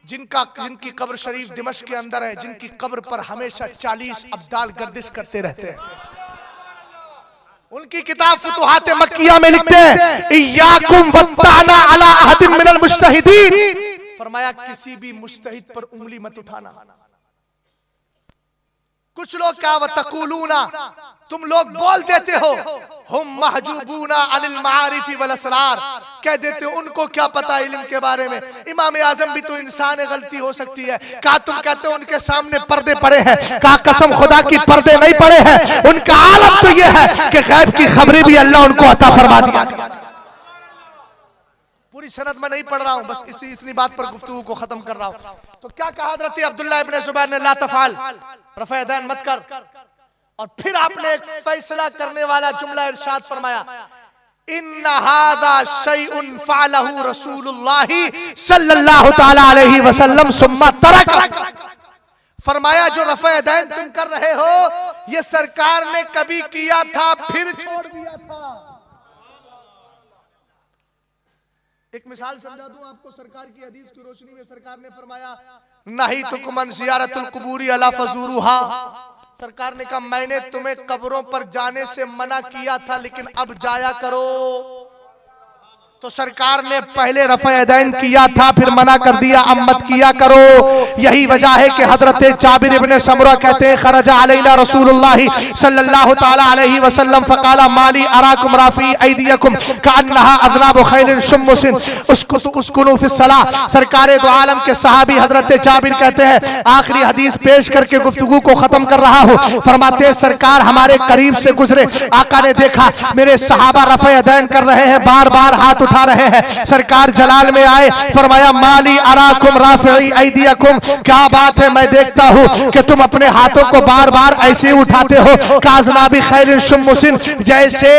जिनकी कब्र शरीफ दिमश्क के अंदर है, जिनकी कब्र पर हमेशा 40 अब्दाल गर्दिश करते रहते हैं। उनकी किताब फुतुहात मक्किया में लिखते हैं, इय्याकुम वत्ताना अला अहदिन मिनल मुज्तहिदीन, फरमाया किसी भी मुज्तहिद पर उंगली मत उठाना। कुछ लोग क्या वतकुलूना, तुम लोग बोल देते हो, हम महजूबूना अनिल मारिफी वल असरार, कह देते हो उनको क्या पता इल्म के बारे में। इमाम आजम भी तो इंसान है, गलती हो सकती है। कहा तुम कहते हो उनके सामने पर्दे पड़े हैं, कहा कसम खुदा की पर्दे नहीं पड़े हैं। उनका आलम तो यह है कि गैब की खबरें भी अल्लाह उनको अता फरमा दिया। पूरी सनद में नहीं पढ़ रहा हूं, बस इतनी बात पर गुफ्तगू को खत्म कर रहा हूं। तो क्या कहा हजरत अब्दुल्लाह इब्न ज़ुबैर ने, ला तफाल, रफ़ा यदैन मत कर। और फिर आपने एक फैसला करने वाला जुमला इरशाद फरमाया, इन्ना हादा शैउन फ़अलहु रसूलुल्लाह सल्लल्लाहु तआला अलैहि वसल्लम सुम्मा तरक, फरमाया जो रफ़ा यदैन तुम कर रहे हो ये सरकार ने कभी किया था फिर छोड़ दिया था। एक मिसाल समझा दूं आपको, सरकार की हदीस की रोशनी में सरकार ने फरमाया, नहीं तो कुमन ज़ियारतुल कुबूरी अला फज़ूरुहा, सरकार ने कहा मैंने तुम्हें कब्रों पर जाने से मना किया था लेकिन अब जाया करो। तो सरकार ने पहले रफ़ा यदैन किया था फिर मना कर दिया, अब मत किया करो। यही वजह है कि हजरत जाबिर इब्न समुरा कहते हैं, खरजा अलैना रसूलुल्लाह सल्लल्लाहु तआला अलैहि वसल्लम फकाला माली अराकुम राफी ऐदियकुम कअन्नहा अज़नाबु खैलिन शुम्मुसिन उसकुनु फिस्सलाह। सरकार दो आलम के सहाबी हजरत जाबिर कहते हैं, आखिरी हदीस पेश करके गुफ्तगू को खत्म कर रहा हूं, फरमाते हैं सरकार हमारे करीब से गुजरे, आका ने देखा मेरे सहाबा रफ़ा यदैन कर रहे हैं, बार बार हाथ उठा रहे हैं। सरकार जलाल में आए, फरमाया माली अराकुम राफ़िई ऐदियकुम, क्या बात है मैं देखता हूं कि तुम अपने हाथों को बार बार ऐसे उठाते हो, काज़नाबी खैलिन शुम्मुसिन, जैसे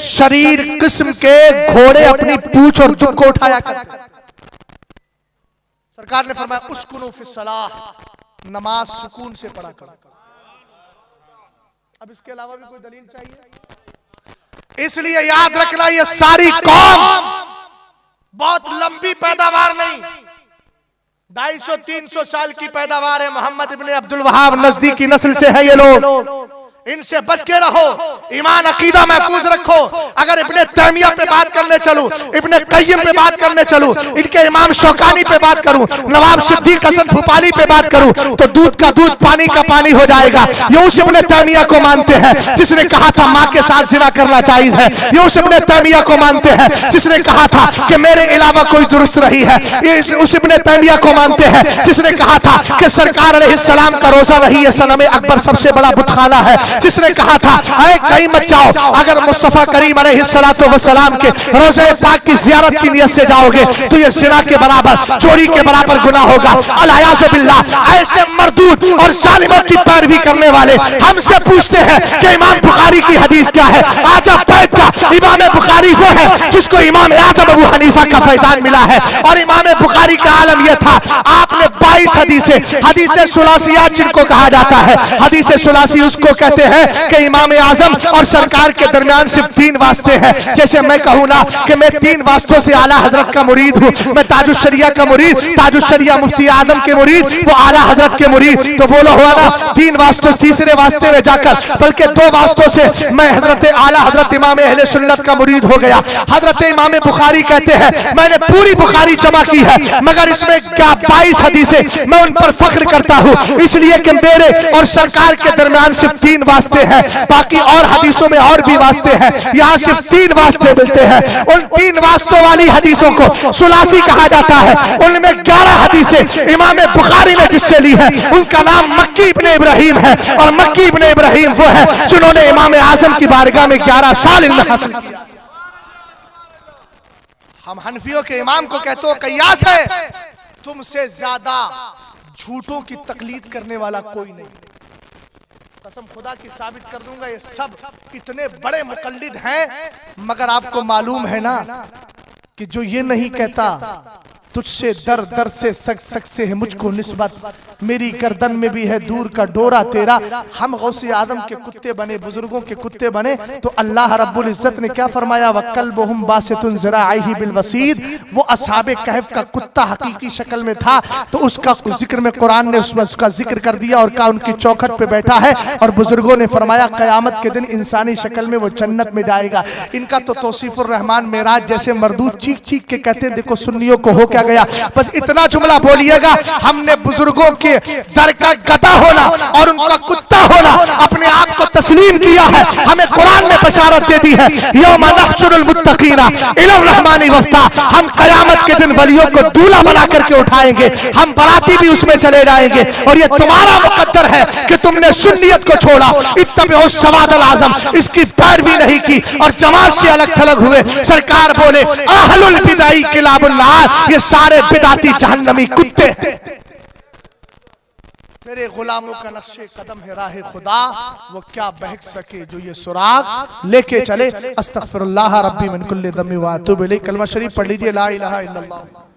शरीर किस्म के घोड़े अपनी पूंछ और दुख को उठाया करते। सरकार ने फरमाया उसकुनु फिस्सलाह, नमाज सुकून से पढ़ा करो। अब इसके अलावा भी कोई दलील चाहिए? इसलिए याद रखना ये सारी कौम बहुत लंबी पैदावार नहीं, 250-300 साल की पैदावार है। मोहम्मद इब्ने अब्दुल वहाब नजदीकी नस्ल से है ये लोग, इनसे बच के रहो, ईमान अकीदा महफूज रखो। अगर इब्ने तैमिया पे बात करने चलूं, इब्ने क़य्यिम पे बात करने चलूं, इनके इमाम शौकानी पे बात करूं, नवाब सिद्दीक हसन भूपाली पे बात करूं, तो दूध का दूध पानी का पानी हो जाएगा। ये उस इब्ने तैमिया को मानते हैं जिसने कहा था माँ के साथ ज़िना करना जायज़ है। ये उस इब्ने तैमिया को मानते हैं जिसने कहा था कि मेरे अलावा कोई दुरुस्त नहीं है। ये उस इब्ने तैमिया को मानते हैं जिसने कहा था कि सरकार अलैहिस्सलाम का रोजा नहीं है, सनम अकबर सबसे बड़ा बुतखाना है। जिसने कहा था ऐ कहीं मत जाओ, अगर मुस्तफा करीम अलैहिस्सलातु वस्सलाम के रोज़े पाक की ज़ियारत की नियत से जाओगे तो ये ज़िना के बराबर, चोरी के बराबर गुनाह होगा। अल-याज़ु बिल्लाह। ऐसे मरदूद और जालिमों की पैरवी करने वाले हमसे पूछते हैं कि इमाम बुखारी की हदीस क्या है। आजा बैठ का इमाम बुखारी वो है जिसको इमाम आज़म अबू हनीफा का फैजान मिला है, और इमाम बुखारी का आलम यह था आपने 22 हदीसें सुलासियात जिनको कहा जाता है, हदीस सुलासी उसको कहते हैं कि इमाम आजम और सरकार के दरमियान सिर्फ 3 वास्ते हैं। जैसे मैं कहूँ ना कि मैं 3 वास्तों से आला हजरत का मुरीद हूँ, मैं ताजुश शरिया का मुरीद, ताजुश शरिया मुफ्ती आजम के मुरीद, वो आला हजरत के मुरीद। तो बोलो हुआ ना 3 वास्तों, तीसरे वास्ते में जाकर बल्कि 2 वास्तों से मैं हजरत आला हजरत इमाम अहले सुन्नत का मुरीद हो गया। हजरत इमाम बुखारी कहते हैं मैंने पूरी बुखारी जमा की है, मगर इसमें क्या 22 हदीसें मैं उन पर फख्र करता हूँ, इसलिए कि मेरे और सरकार के दरमियान सिर्फ 3 वास्ते हैं। बाकी और हदीसों में और भी वास्ते हैं, यहाँ सिर्फ 3 वास्ते मिलते हैं। उन 3 वास्तों वाली हदीसों को सुलासी कहा जाता है। उनमें 11 हदीसें इमाम बुखारी ने जिससे ली है उनका नाम मक्की इब्ने इब्राहिम है, और मक्की इब्ने इब्राहिम वो है जिन्होंने इमाम आजम की बारगाह में 11 साल इल्म हासिल किया। हम हनफियों के इमाम को कहते हो कयास है, तुमसे ज्यादा झूठों की तकलीद करने वाला कोई नहीं। कसम खुदा की साबित कर दूंगा, ये सब इतने बड़े मुकल्लिद हैं, मगर आपको मालूम है ना कि जो ये नहीं कहता तुझसे दर दर से सक सक से है मुझको निस्बत, मेरी गर्दन में भी है दूर का डोरा तेरा। हम गौसे आदम के कुत्ते बने, बुजुर्गों के कुत्ते बने, तो अल्लाह रब्बुल इज्जत ने क्या फरमाया, वकल्बुहुम बासितुन ज़राइही बिल वसीद। वो असहाबे कहफ का कुत्ता हकीकी शक्ल में था, तो उसका जिक्र में कुरान ने उसका जिक्र कर दिया और कहा उनकी चौखट पे बैठा है। और बुजुर्गों ने फरमाया कयामत के दिन इंसानी शक्ल में वो जन्नत में जाएगा। इनका तो तौसीफुर रहमान मेराज जैसे मरदूद चीख चीख के कहते हैं देखो सुन्नियों को हो क्या गया। बस इतना जुमला बोलिएगा, हमने बुजुर्गों के दर का गधा होना और उनका कुत्ता होना अपने आप को तस्लीम किया है। हमें कुरान ने बशारत दे दी है, यौमा नहशुरुल मुत्तकीना इलर रहमानी वफ्दा। हम कयामत के दिन वलियों को दूल्हा बना करके उठाएंगे, हम बराती भी उसमें चले जाएंगे। और ये तुम्हारा मुकद्दर है कि तुमने सुन्नियत को छोड़ा, इत्तबिउ सवादल आज़म, इसकी पैरवी नहीं की और जमात से अलग थलग हुए। सरकार बोले अहलुल बिदाई किलाबुन नार, ये सारे बिदाती जहन्नमी कुत्ते हैं। तेरे गुलामों का नक्शे कदम है राह खुदा, वो क्या बहक सके जो ये सुराग लेके चले। अस्तगफिरुल्लाह रब्बी मिन कुल्ली ज़म्बि व अतूबु इलैह। कलमा शरीफ पढ़ लीजिए, ला इलाहा इल्लल्लाह।